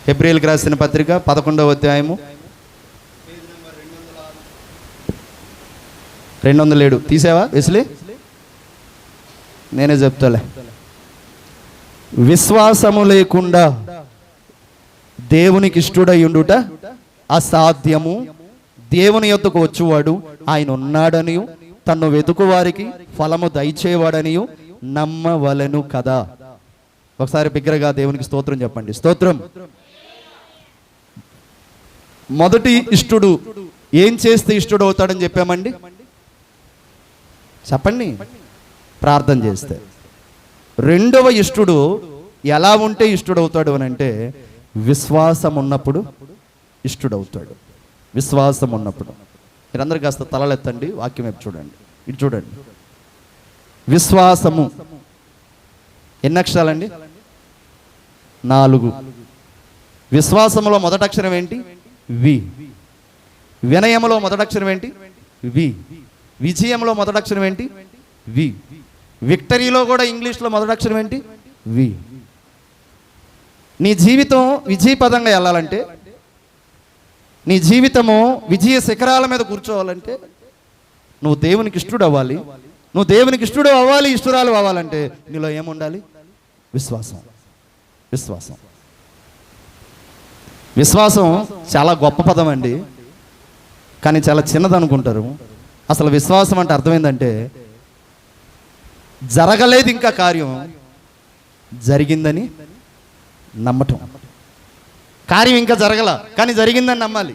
హెబ్రీయులకు రాసిన పత్రిక 11వ అధ్యాయము 207. తీసావా వెస్లీ? నేనే చెప్తాలే. విశ్వాసము లేకుండా దేవునికి ఇష్టడై ఉండుట అసాధ్యము. దేవుని యొద్దకు వచ్చువాడు ఆయన ఉన్నాడనియు తన్ను వెతుకు వారికి ఫలము దయచేవాడనియు నమ్మవలెను కదా. ఒకసారి బిగ్గరగా దేవునికి స్తోత్రం చెప్పండి. స్తోత్రం. మొదటి ఇష్టడు ఏం చేస్తే ఇష్టడు అవుతాడని చెప్పామండి? చెప్పండి. ప్రార్థన చేస్తే. రెండవ ఇష్టడు ఎలా ఉంటే ఇష్టడవుతాడు అని అంటే విశ్వాసం ఉన్నప్పుడు ఇష్టడవుతాడు. విశ్వాసం ఉన్నప్పుడు. మీరందరూ కాస్త తలలెత్తండి, వాక్యం వైపు చూడండి. ఇటు చూడండి. విశ్వాసము ఎన్ని అక్షరాలండి? 4. విశ్వాసములో మొదటి అక్షరం ఏంటి? వి. వినయములో మొదటి అక్షరం ఏంటి? వి. విజయంలో మొదటి అక్షరం ఏంటి? వి. విక్టరీలో కూడా ఇంగ్లీష్లో మొదటి అక్షరం ఏంటి? వి. నీ జీవితం విజయపదంగా వెళ్ళాలంటే, నీ జీవితము విజయ శిఖరాల మీద కూర్చోవాలంటే నువ్వు దేవునికి ఇష్టడు అవ్వాలి. నువ్వు దేవునికి ఇష్టడు అవ్వాలి, ఇష్టరాలు అవ్వాలంటే నీలో ఏముండాలి? విశ్వాసం. విశ్వాసం. విశ్వాసం చాలా గొప్ప పదం అండి, కానీ చాలా చిన్నది అనుకుంటారు. అసలు విశ్వాసం అంటే అర్థమైందంటే జరగలేదు ఇంకా కార్యం, జరిగిందని నమ్మటం. కార్యం ఇంకా జరగల కానీ జరిగిందని నమ్మాలి.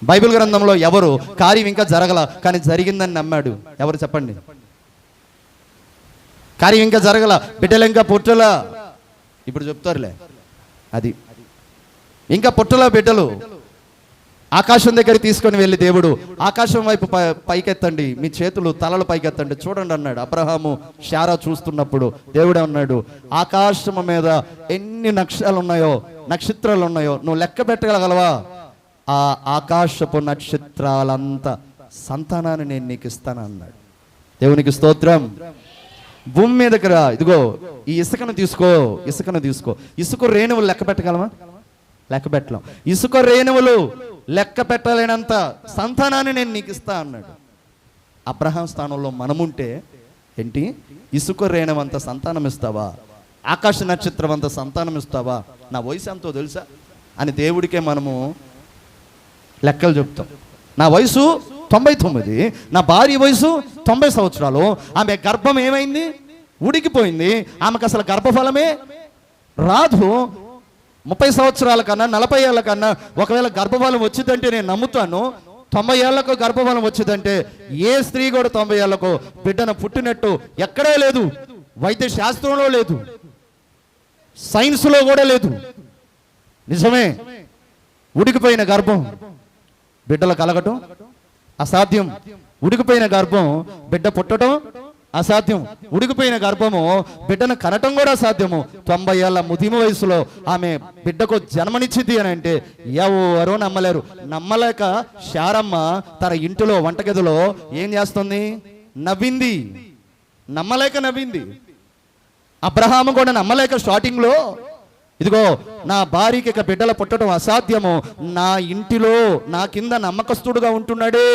బైబిల్ గ్రంథంలో ఎవరు కార్యం ఇంకా జరగల కానీ జరిగిందని నమ్మాడు? ఎవరు చెప్పండి? కార్యం ఇంకా జరగల, బిడ్డలు ఇంకా పుట్టలా. ఇప్పుడు చెప్తారులే, అది ఇంకా పుట్టలా బిడ్డలు. ఆకాశం దగ్గర తీసుకొని వెళ్ళి దేవుడు ఆకాశం వైపు పైకెత్తండి, మీ చేతులు తలలు పైకెత్తండి చూడండి అన్నాడు. అబ్రహాము శారా చూస్తున్నప్పుడు దేవుడు అన్నాడు, ఆకాశం మీద ఎన్ని నక్షత్రాలు ఉన్నాయో నువ్వు లెక్క పెట్టగలవా? ఆ ఆకాశపు నక్షత్రాలంతా సంతానాన్ని నేను నీకు ఇస్తాను అన్నాడు. దేవునికి స్తోత్రం. భూమి మీదకి రా, ఇదిగో ఈ ఇసుకను తీసుకో. ఇసుక రేణువులు లెక్క పెట్టగలమా? లెక్క పెట్టలేం. ఇసుక రేణువులు లెక్క పెట్టలేనంత సంతానాన్ని నేను నీకు ఇస్తా అన్నాడు. అబ్రహాం స్థానంలో మనముంటే ఏంటి? ఇసుక రేణువంత సంతానం ఇస్తావా? ఆకాశ నక్షత్రం అంత సంతానం ఇస్తావా? నా వయసు ఎంతో తెలుసా అని దేవుడికే మనము లెక్కలు చెప్తాం. నా వయసు 99, నా భార్య వయసు 90 సంవత్సరాలు. ఆమె గర్భం ఏమైంది? ఉడికిపోయింది. ఆమెకు అసలు గర్భఫలమే రాదు. 30 సంవత్సరాల కన్నా 40 ఏళ్ళ కన్నా ఒకవేళ గర్భఫలం వచ్చిందంటే నేను నమ్ముతాను. 90 ఏళ్లకు గర్భఫలం వచ్చిందంటే ఏ స్త్రీ కూడా 90 ఏళ్లకు బిడ్డను పుట్టినట్టు ఎక్కడే లేదు. వైద్య శాస్త్రంలో లేదు, సైన్స్లో కూడా లేదు. నిజమే. ఉడికిపోయిన గర్భం బిడ్డలు కలగటం అసాధ్యం. ఉడికిపోయిన గర్భం బిడ్డ పుట్టడం అసాధ్యం. ఉడికిపోయిన గర్భము బిడ్డను కనటం కూడా అసాధ్యము. 90 ఏళ్ళ ముదిమ వయసులో ఆమె బిడ్డకు జన్మనిచ్చింది అని అంటే ఎవరో నమ్మలేరు. నమ్మలేక శారమ్మ తన ఇంటిలో వంటగదిలో ఏం చేస్తుంది? నవ్వింది. నమ్మలేక నవ్వింది. అబ్రహాము కూడా నమ్మలేక స్టార్టింగ్లో, ఇదిగో నా భార్యకి ఇక బిడ్డల పుట్టడం అసాధ్యము, నా ఇంటిలో నా కింద నమ్మకస్తుడుగా ఉంటున్నాడే,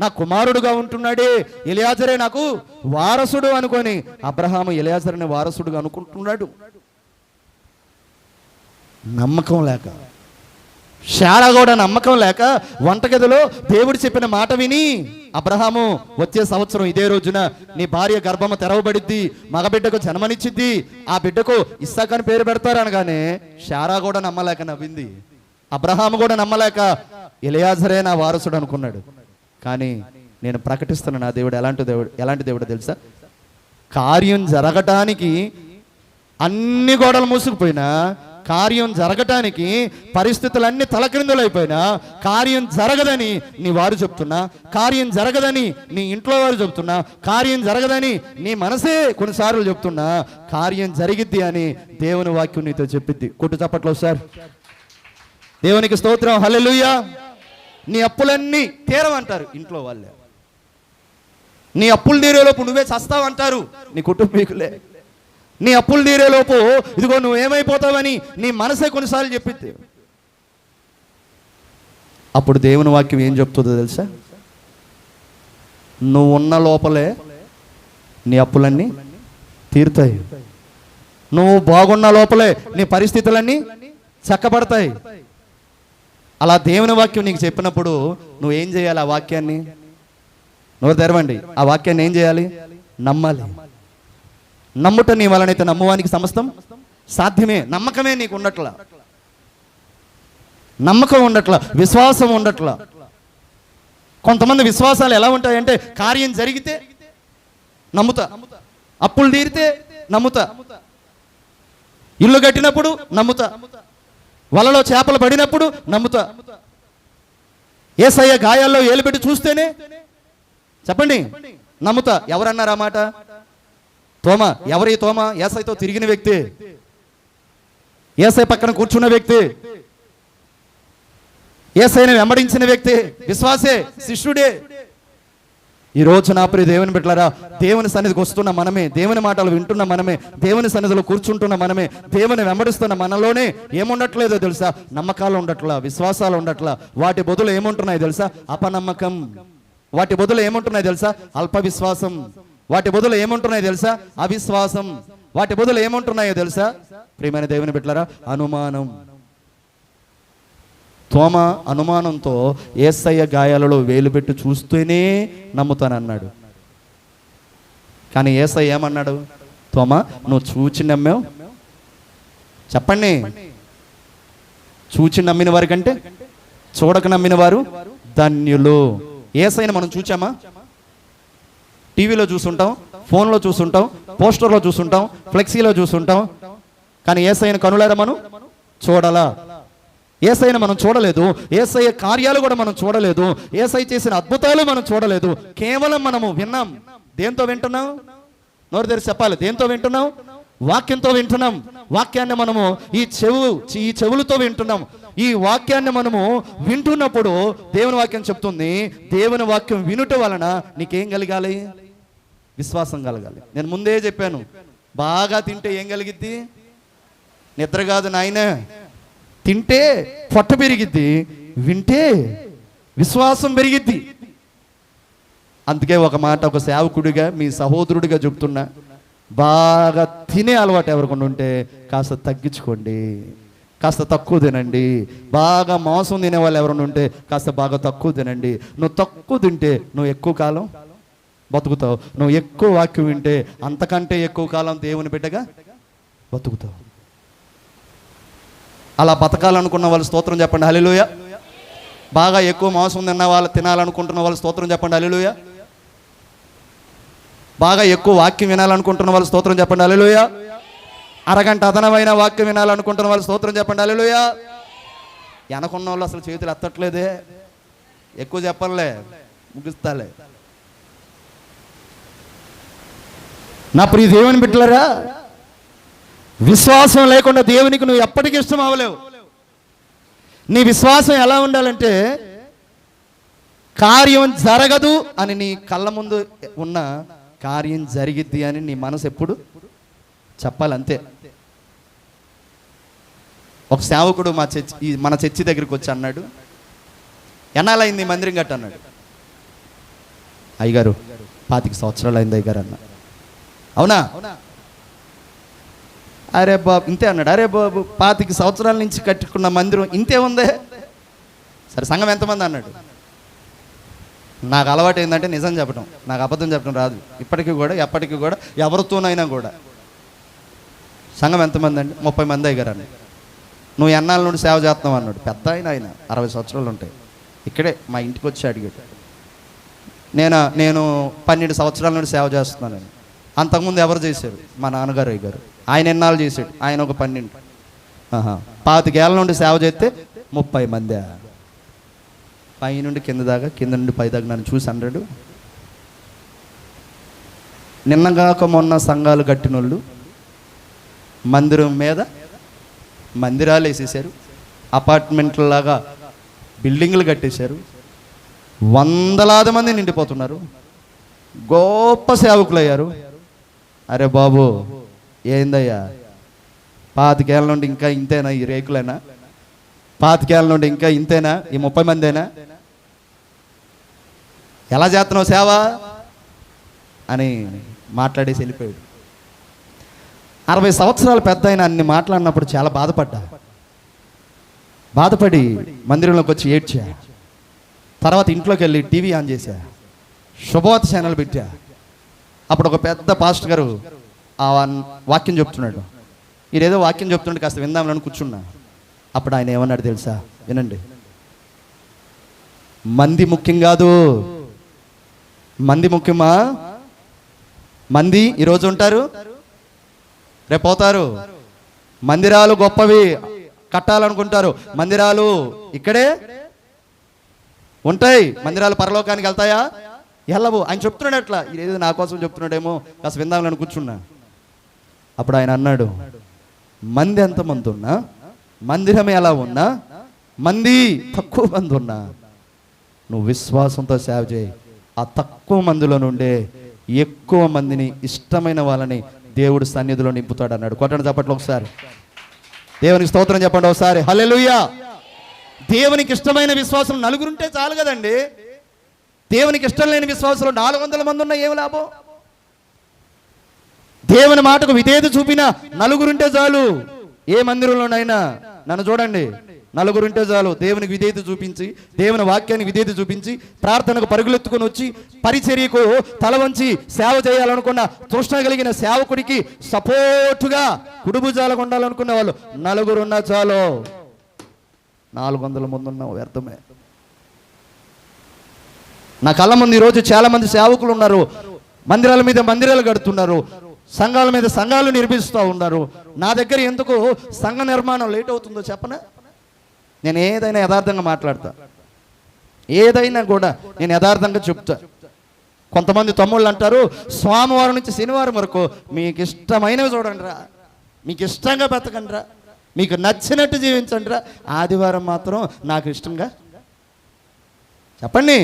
నా కుమారుడుగా ఉంటున్నాడే, ఎలియాజరే నాకు వారసుడు అనుకొని అబ్రహాము ఎలియాజరుని వారసుడుగా అనుకుంటున్నాడు. నమ్మకం లేక, శారా కూడా నమ్మకం లేక వంటగదిలో దేవుడు చెప్పిన మాట విని అబ్రహాము వచ్చే సంవత్సరం ఇదే రోజున నీ భార్య గర్భము తెరవబడిద్ది, మగబిడ్డకు జన్మనిచ్చిద్ది, ఆ బిడ్డకు ఇస్సాకు అని పేరు పెడతారు అనగానే శారా కూడా నమ్మలేక నవ్వింది, అబ్రహాము కూడా నమ్మలేక ఎలియాజరే నా వారసుడు అనుకున్నాడు. కానీ నేను ప్రకటిస్తున్న నా దేవుడు ఎలాంటి దేవుడు తెలుసా? కార్యం జరగటానికి అన్ని గోడలు మూసుకుపోయినా, కార్యం జరగటానికి పరిస్థితులన్నీ తలక్రిందులైపోయినా, కార్యం జరగదని నీ వారు చెప్తున్నా, కార్యం జరగదని నీ ఇంట్లో వారు చెప్తున్నా, కార్యం జరగదని నీ మనసే కొన్నిసార్లు చెప్తున్నా, కార్యం జరిగిద్ది అని దేవుని వాక్యం నీతో చెప్పిద్ది. కొట్టు చప్పట్లో సార్, దేవునికి స్తోత్రం, హల్లెలూయా. నీ అప్పులన్నీ తీరవంటారు ఇంట్లో వాళ్ళే, నీ అప్పులు తీరేలోపు నువ్వే చస్తావంటారు నీ కుటుంబీకులే, నీ అప్పులు తీరేలోపు ఇదిగో నువ్వు ఏమైపోతావని నీ మనసే కొన్నిసార్లు చెప్పిద్ది. అప్పుడు దేవుని వాక్యం ఏం చెప్తుందో తెలుసా? నువ్వు ఉన్న లోపలే నీ అప్పులన్నీ తీరుతాయి, నువ్వు బాగున్న లోపలే నీ పరిస్థితులన్నీ చక్కబడతాయి. అలా దేవుని వాక్యం నీకు చెప్పినప్పుడు నువ్వేం చేయాలి? ఆ వాక్యాన్ని నోరు తెరవండి, ఆ వాక్యాన్ని ఏం చేయాలి? నమ్మాలి. నమ్ముట నీ వలనైతే నమ్మువానికి సమస్తం సాధ్యమే. నమ్మకమే నీకు ఉండట్లా, నమ్మకం ఉండట్లా, విశ్వాసం ఉండట్లా. కొంతమంది విశ్వాసాలు ఎలా ఉంటాయంటే కార్యం జరిగితే నమ్ముతా, అప్పులు తీరితే నమ్ముతా, ఇల్లు కట్టినప్పుడు నమ్ముతా, వలలో చేపలు పడినప్పుడు నమ్ముతా, యేసయ్య గాయాల్లో ఏలుపెట్టి చూస్తేనే చెప్పండి నమ్ముతా. ఎవరన్నారు ఆ మాట? తోమా. ఎవరి తోమా? యేసయ్యతో తిరిగిన వ్యక్తి, యేసయ్య పక్కన కూర్చున్న వ్యక్తి, యేసయ్యని వెంబడించిన వ్యక్తి, విశ్వాసే, శిష్యుడే. ఈ రోజు నా ప్రియ దేవుని బిడ్డలారా, దేవుని సన్నిధికి వస్తున్న మనమే, దేవుని మాటలు వింటున్న మనమే, దేవుని సన్నిధిలో కూర్చుంటున్న మనమే, దేవుని వెంబడిస్తున్న మనలోనే ఏముండట్లేదో తెలుసా? నమ్మకాలు ఉండట్లా, విశ్వాసాలు ఉండట్లా. వాటి బదులు ఏముంటున్నాయి తెలుసా? అపనమ్మకం. వాటి బదులు ఏముంటున్నాయి తెలుసా? అల్ప విశ్వాసం. వాటి బదులు ఏముంటున్నాయి తెలుసా? అవిశ్వాసం. వాటి బదులు ఏముంటున్నాయో తెలుసా ప్రియమైన దేవుని బిడ్డలారా? అనుమానం. తోమ అనుమానంతో యేసయ్య గాయాలలో వేలు పెట్టి చూస్తూనే నమ్ముతానన్నాడు. కానీ యేసయ్య ఏమన్నాడు? తోమ, నువ్వు చూచి నమ్మావు. చెప్పండి, చూచి నమ్మిన వారి కంటే చూడక నమ్మిన వారు ధన్యులు. యేసయ్యని మనం చూచామా? టీవీలో చూసుంటాం, ఫోన్లో చూసుంటాం, పోస్టర్లో చూసుంటాం, ఫ్లెక్సీలో చూసుంటాం. కానీ యేసయ్యని కనులారా మనం చూడాలా? యేసయ్యని మనం చూడలేదు, యేసయ్య కార్యాలు కూడా మనం చూడలేదు, యేసయ్య చేసిన అద్భుతాలు మనం చూడలేదు. కేవలం మనము విన్నాం. దేంతో వింటున్నాం? నోరు తెరిచి చెప్పాలి. దేంతో వింటున్నాం? వాక్యంతో వింటున్నాం. వాక్యాన్ని మనము ఈ చెవులతో వింటున్నాం. ఈ వాక్యాన్ని మనము వింటున్నప్పుడు దేవుని వాక్యం చెప్తుంది, దేవుని వాక్యం వినుట వలన నీకేం కలగాలి? విశ్వాసం కలగాలి. నేను ముందే చెప్పాను, బాగా తింటే ఏం కలిగిద్ది? నిద్ర కాదు నాయన, తింటే పొట్ట పెరిగిద్ది, వింటే విశ్వాసం పెరిగిద్ది. అందుకే ఒక మాట ఒక సేవకుడిగా మీ సహోదరుడిగా చెప్తున్నా, బాగా తినే అలవాటు ఎవరికొండ ఉంటే కాస్త తగ్గించుకోండి, కాస్త తక్కువ తినండి. బాగా మాంసం తినే వాళ్ళు ఎవరైనా ఉంటే కాస్త బాగా తక్కువ తినండి. నువ్వు తక్కువ తింటే నువ్వు ఎక్కువ కాలం బతుకుతావు. నువ్వు ఎక్కువ వాక్యం వింటే అంతకంటే ఎక్కువ కాలం దేవుని బిడ్డగా బతుకుతావు. అలా బతకాలనుకున్న వాళ్ళు స్తోత్రం చెప్పండి, హల్లెలూయా. బాగా ఎక్కువ మాంసం తిన్న వాళ్ళు తినాలనుకుంటున్న వాళ్ళు స్తోత్రం చెప్పండి, హల్లెలూయా. బాగా ఎక్కువ వాక్యం వినాలనుకుంటున్న వాళ్ళు స్తోత్రం చెప్పండి, హల్లెలూయా. అరగంట అదనమైన వాక్యం వినాలనుకుంటున్న వాళ్ళు స్తోత్రం చెప్పండి, హల్లెలూయా. వెనకున్న వాళ్ళు అసలు చేతులు ఎత్తట్లేదే. ఎక్కువ చెప్పలే, ముగిస్తాలే. నా ప్రియ దేవుని బిడ్డలారా, విశ్వాసం లేకుండా దేవునికి నువ్వు ఎప్పటికీ ఇష్టం అవ్వలేవు. నీ విశ్వాసం ఎలా ఉండాలంటే, కార్యం జరగదు అని నీ కళ్ళ ముందు ఉన్న కార్యం జరిగిద్ది అని నీ మనసు ఎప్పుడు చెప్పాలంతే. ఒక సేవకుడు మన చర్చి దగ్గరికి వచ్చి అన్నాడు, ఎన్నాళ్ళైంది మందిరం గట్ట అన్నాడు. అయ్యగారు 25 సంవత్సరాలు అయింది అయ్యగారు అన్న. అవునా? అరే బాబు ఇంతే అన్నాడు. అరే బాబు 25 సంవత్సరాల నుంచి కట్టుకున్న మందిరం ఇంతే ఉందే. సరే సంఘం ఎంతమంది అన్నాడు. నాకు అలవాటు ఏంటంటే నిజం చెప్పడం, నాకు అబద్ధం చెప్పడం రాదు. ఇప్పటికీ కూడా ఎప్పటికీ కూడా ఎవరితోనైనా కూడా. సంఘం ఎంతమంది అండి? 30 మంది అయ్యారండి. నువ్వు ఎన్నాళ్ళ నుండి సేవ చేస్తున్నావు అన్నాడు. పెద్ద ఆయన 60 సంవత్సరాలు ఉంటాయి. ఇక్కడే మా ఇంటికి వచ్చి అడిగాడు. నేను 12 సంవత్సరాల నుండి సేవ చేస్తున్నాను. అంతకుముందు ఎవరు చేశారు? మా నాన్నగారు అయ్యారు. ఆయన ఎన్నాళ్ళు చేశాడు? ఆయన ఒక 12. 25 ఏళ్ళ నుండి సేవ చేస్తే 30 మంది. పై నుండి కింద దాకా, కింద నుండి పై దాకా నన్ను చూసి అన్నాడు. నిన్నగాక మొన్న సంఘాలు కట్టిన వాళ్ళు మందిరం మీద మందిరాలు వేసేసారు, అపార్ట్మెంట్లలాగా బిల్డింగ్లు కట్టేశారు, వందలాది మంది నిండిపోతున్నారు, గొప్ప సేవకులు అయ్యారు. అరే బాబు ఏందయ్యా, 25 ఏళ్ళ నుండి ఇంకా ఇంతేనా ఈ రేకులేనా? 25 ఏళ్ళ నుండి ఇంకా ఇంతేనా ఈ 30 మందేనా? ఎలా చేస్తున్నావు సేవ అని మాట్లాడేసి వెళ్ళిపోయాడు. 60 సంవత్సరాలు పెద్ద ఆయన అన్ని మాట్లాడినప్పుడు చాలా బాధపడి మందిరంలోకి వచ్చి ఏడ్చా. తర్వాత ఇంట్లోకి వెళ్ళి టీవీ ఆన్ చేశా, శుభవార్త ఛానల్ పెట్టా. అప్పుడు ఒక పెద్ద పాస్టర్ గారు ఆ వాక్యం చెప్తున్నాడు. ఈరేదో వాక్యం చెప్తుంటే కాస్త విందామని కూర్చున్నా. అప్పుడు ఆయన ఏమన్నాడు తెలుసా? వినండి. మంది ముఖ్యం కాదు. మంది ముఖ్యమా? మంది ఈరోజు ఉంటారు, రేపు పోతారు. మందిరాలు గొప్పవి కట్టాలనుకుంటారు, మందిరాలు ఇక్కడే ఉంటాయి. మందిరాలు పరలోకానికి వెళ్తాయా? వెళ్ళవు. ఆయన చెప్తున్నాడు అట్లా. ఇదేదో నా కోసం చెప్తున్నాడేమో కాస్త విందామని కూర్చున్నా. అప్పుడు ఆయన అన్నాడు, మంది ఎంతమంది ఉన్నా, మందిరం ఎలా ఉన్నా, మంది తక్కువ మంది ఉన్నా, నువ్వు విశ్వాసంతో సేవ చేయి. ఆ తక్కువ మందిలో నుండే ఎక్కువ మందిని, ఇష్టమైన వాళ్ళని దేవుడు సన్నిధిలో నింపుతాడు అన్నాడు. కొట్టండి చప్పట్లు ఒకసారి. దేవునికి స్తోత్రం చెప్పండి ఒకసారి. హల్లెలూయా. దేవునికి ఇష్టమైన విశ్వాసం నలుగురుంటే చాలు కదండి. దేవునికి ఇష్టం లేని విశ్వాసులు 400 మంది ఉన్నా ఏమి లాభం? దేవుని మాటకు విధేయత చూపిన నలుగురుంటే చాలు. ఏ మందిరంలోనైనా నన్ను చూడండి, నలుగురుంటే చాలు. దేవునికి విధేయత చూపించి, దేవుని వాక్యానికి విధేయత చూపించి, ప్రార్థనకు పరుగులెత్తుకొని వచ్చి, పరిచర్యకు తల వంచి సేవ చేయాలనుకున్న తృష్ణ కలిగిన సేవకుడికి సపోర్టుగా కుడుభుజాలకు ఉండాలనుకునే వాళ్ళు నలుగురున్నా చాలు. 400 మంది ఉన్న వ్యర్థమే. నా కళ్ళ ముందు ఈరోజు చాలా మంది సేవకులు ఉన్నారు. మందిరాల మీద మందిరాలు కడుతున్నారు, సంఘాల మీద సంఘాలు నిర్మిస్తూ ఉన్నారు. నా దగ్గర ఎందుకు సంఘ నిర్మాణం లేట్ అవుతుందో చెప్పనా? నేను ఏదైనా యథార్థంగా మాట్లాడతా, ఏదైనా కూడా నేను యథార్థంగా చెప్తా. కొంతమంది తమ్ముళ్ళు అంటారు, సోమవారం నుంచి శనివారం వరకు మీకు ఇష్టమైనవి చూడండి రా, మీకు ఇష్టంగా బతకండి రా, మీకు నచ్చినట్టు జీవించండి రా, ఆదివారం మాత్రం నాకు ఇష్టంగా చెప్పండి.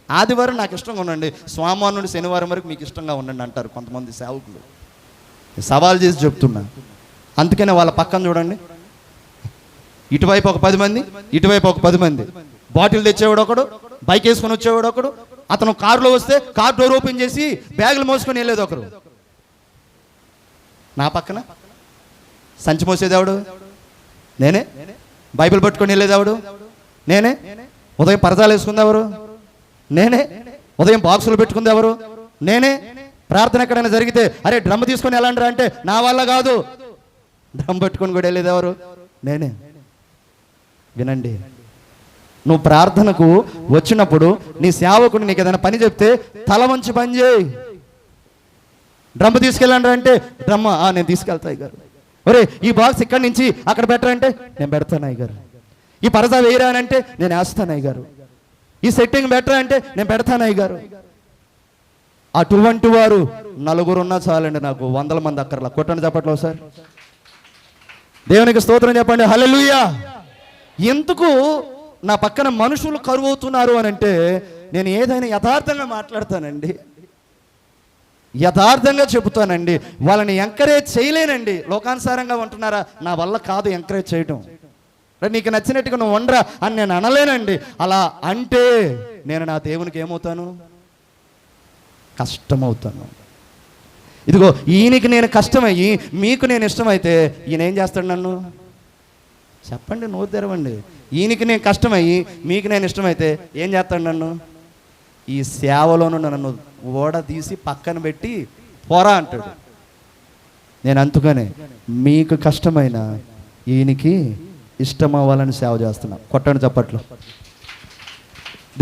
ఆదివారం నాకు ఇష్టంగా ఉండండి, సోమవారం నుండి శనివారం వరకు మీకు ఇష్టంగా ఉండండి అంటారు కొంతమంది సేవకులు. సవాల్ చేసి చెప్తున్నా. అందుకనే వాళ్ళ పక్కన చూడండి, ఇటువైపు ఒక 10 మంది, ఇటువైపు ఒక 10 మంది. బాటిల్ తెచ్చేవాడు ఒకడు, బైక్ వేసుకొని వచ్చేవాడు ఒకడు, అతను కారులో వస్తే కార్ డోర్ ఓపెన్ చేసి బ్యాగులు మోసుకొని వెళ్ళేది ఒకరు. నా పక్కన సంచి మోసేదేవాడు నేనే, బైబిల్ పట్టుకొని వెళ్ళేదేవాడు నేనే, ఉదయం పరదాలు వేసుకుంది ఎవరు నేనే, ఉదయం బాక్సులు పెట్టుకుంది ఎవరు నేనే. ప్రార్థన ఎక్కడైనా జరిగితే అరే డ్రమ్ తీసుకొని వెళ్ళండి అంటే నా వల్ల కాదు, డ్రమ్ పెట్టుకొని కూడా వెళ్ళేది ఎవరు నేనే. వినండి, నువ్వు ప్రార్థనకు వచ్చినప్పుడు నీ సేవకుడు నీకు ఏదైనా పని చెప్తే తల వంచి పని చేయి. డ్రమ్ తీసుకెళ్ళండి అంటే డ్రమ్ నేను తీసుకెళ్తా అయ్యగారు. ఒరే ఈ బాక్స్ ఇక్కడి నుంచి అక్కడ పెట్టరంటే నేను పెడతాను అయ్యగారు. ఈ పరదా వేయరానంటే నేను వేస్తాను అయ్యగారు. ఈ సెట్టింగ్ బెటర్ అంటే నేను పెడతాను అయ్యగారు. అటువంటి వారు నలుగురు ఉన్నా చాలండి, నాకు 100 మంది అక్కర్లా. కొట్టండి చెప్పట్లో సార్, దేవునికి స్తోత్రం చెప్పండి. హల్లెలూయా. ఎందుకు నా పక్కన మనుషులు కరువు అవుతున్నారు అని అంటే నేను ఏదైనా యథార్థంగా మాట్లాడతానండి, యథార్థంగా చెబుతానండి. వాళ్ళని ఎంకరేజ్ చేయలేనండి. లోకానుసారంగా ఉంటున్నారా, నా వల్ల కాదు ఎంకరేజ్ చేయటం. నీకు నచ్చినట్టుగా నువ్వు వండరా అని నేను అనలేనండి. అలా అంటే నేను నా దేవునికి ఏమవుతాను? కష్టమవుతాను. ఇదిగో ఈయనకి నేను కష్టమయ్యి మీకు నేను ఇష్టమైతే ఈయన ఏం చేస్తాడు నన్ను? చెప్పండి, నోరు తెరవండి. ఈయనకి నేను కష్టమయ్యి మీకు నేను ఇష్టమైతే ఏం చేస్తాడు నన్ను? ఈ సేవలోను నన్ను ఓడదీసి పక్కన పెట్టి పోరా అంటాడు. నేను అందుకనే మీకు కష్టమైన ఈయనకి ఇష్టం అవ్వాలని సేవ చేస్తున్నా. కొట్టండి చప్పట్లు,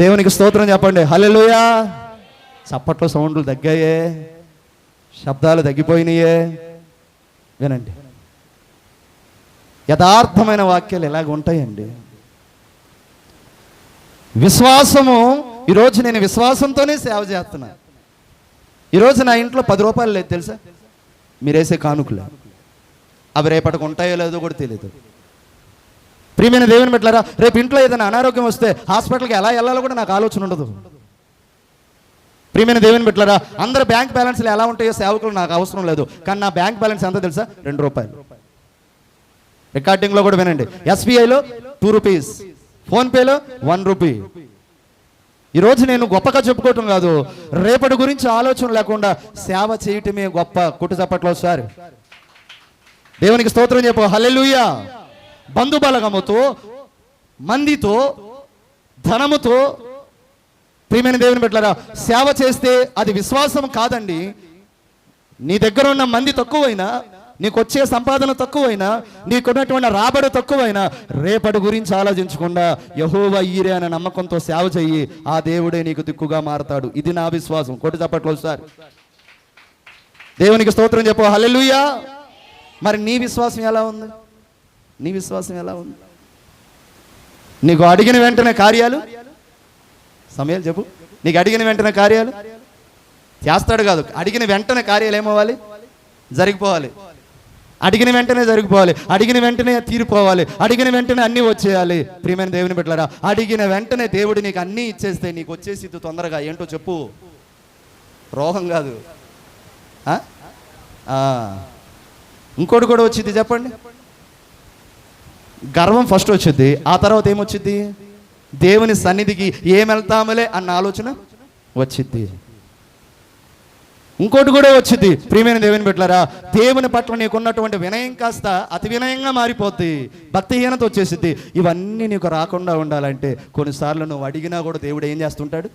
దేవునికి స్తోత్రం చెప్పండి. హల్లెలూయా. చప్పట్లో సౌండ్లు తగ్గాయే, శబ్దాలు తగ్గిపోయినాయే. వినండి, యథార్థమైన వాక్యాలు ఎలాగ ఉంటాయండి. విశ్వాసము, ఈరోజు నేను విశ్వాసంతోనే సేవ చేస్తున్నా. ఈరోజు నా ఇంట్లో 10 రూపాయలు లేదు తెలుసా, మీరేసే కానుకలే. అవి రేపటికి ఉంటాయో లేదో కూడా తెలియదు. ప్రియమైన దేవుని బిడ్డలారా, రేపు ఇంట్లో ఏదైనా అనారోగ్యం వస్తే హాస్పిటల్కి ఎలా వెళ్ళాలో కూడా నాకు ఆలోచన ఉండదు. ప్రియమైన దేవుని బిడ్డలారా, అందరు బ్యాంక్ బ్యాలెన్స్లు ఎలా ఉంటాయో సేవకులు నాకు అవసరం లేదు. కానీ నా బ్యాంక్ బ్యాలెన్స్ ఎంత తెలుసా, 2 రూపాయలు. రికార్డింగ్లో కూడా వినండి, ఎస్బీఐలో 2 రూపీస్, ఫోన్పేలో 1 రూపీ. ఈరోజు నేను గొప్పగా చెప్పుకోవటం కాదు, రేపటి గురించి ఆలోచన లేకుండా సేవ చేయటమే గొప్ప. కుట్టు చప్పట్లో సార్ దేవునికి స్తోత్రం చెప్పు. హల్లెలూయా. బంధుబలగముతో, మందితో, ధనముతో, ప్రియమైన దేవుని బిడ్డలారా, సేవ చేస్తే అది విశ్వాసం కాదండి. నీ దగ్గర ఉన్న మంది తక్కువైనా, నీకు వచ్చే సంపాదన తక్కువైనా, నీకున్నటువంటి రాబడి తక్కువైనా, రేపటి గురించి ఆలోచించకుండా యెహోవా ఈరే అనే నమ్మకంతో సేవ చెయ్యి. ఆ దేవుడే నీకు దిక్కుగా మారతాడు. ఇది నా విశ్వాసం. కొట్టి చప్పట్లో సార్ దేవునికి స్తోత్రం చెప్పు. హల్లెలూయా. మరి నీ విశ్వాసం ఎలా ఉంది? నీ విశ్వాసం ఎలా ఉంది? నీకు అడిగిన వెంటనే కార్యాలు, సమయాలు చెప్పు. నీకు అడిగిన వెంటనే కార్యాలు చేస్తాడు కాదు, అడిగిన వెంటనే కార్యాలు ఏమవ్వాలి? జరిగిపోవాలి. అడిగిన వెంటనే జరిగిపోవాలి, అడిగిన వెంటనే తీరిపోవాలి, అడిగిన వెంటనే అన్నీ వచ్చేయాలి. ప్రియమైన దేవుని బిడ్డలారా, అడిగిన వెంటనే దేవుడు నీకు అన్నీ ఇచ్చేస్తే నీకు వచ్చేసి తొందరగా ఏంటో చెప్పు. రోగం కాదు, ఇంకోటి కూడా వచ్చింది చెప్పండి. గర్వం ఫస్ట్ వచ్చింది, ఆ తర్వాత ఏమొచ్చింది? దేవుని సన్నిధికి ఏమెళ్తాములే అన్న ఆలోచన వచ్చింది. ఇంకోటి కూడా వచ్చింది. ప్రియమైన దేవుని బిడ్డలారా, దేవుని పట్ల నీకున్నటువంటి వినయం కాస్త అతి వినయంగా మారిపోద్ది, భక్తిహీనత వచ్చేసిద్ది. ఇవన్నీ నీకు రాకుండా ఉండాలంటే కొన్నిసార్లు నువ్వు అడిగినా కూడా దేవుడు ఏం చేస్తుంటాడు?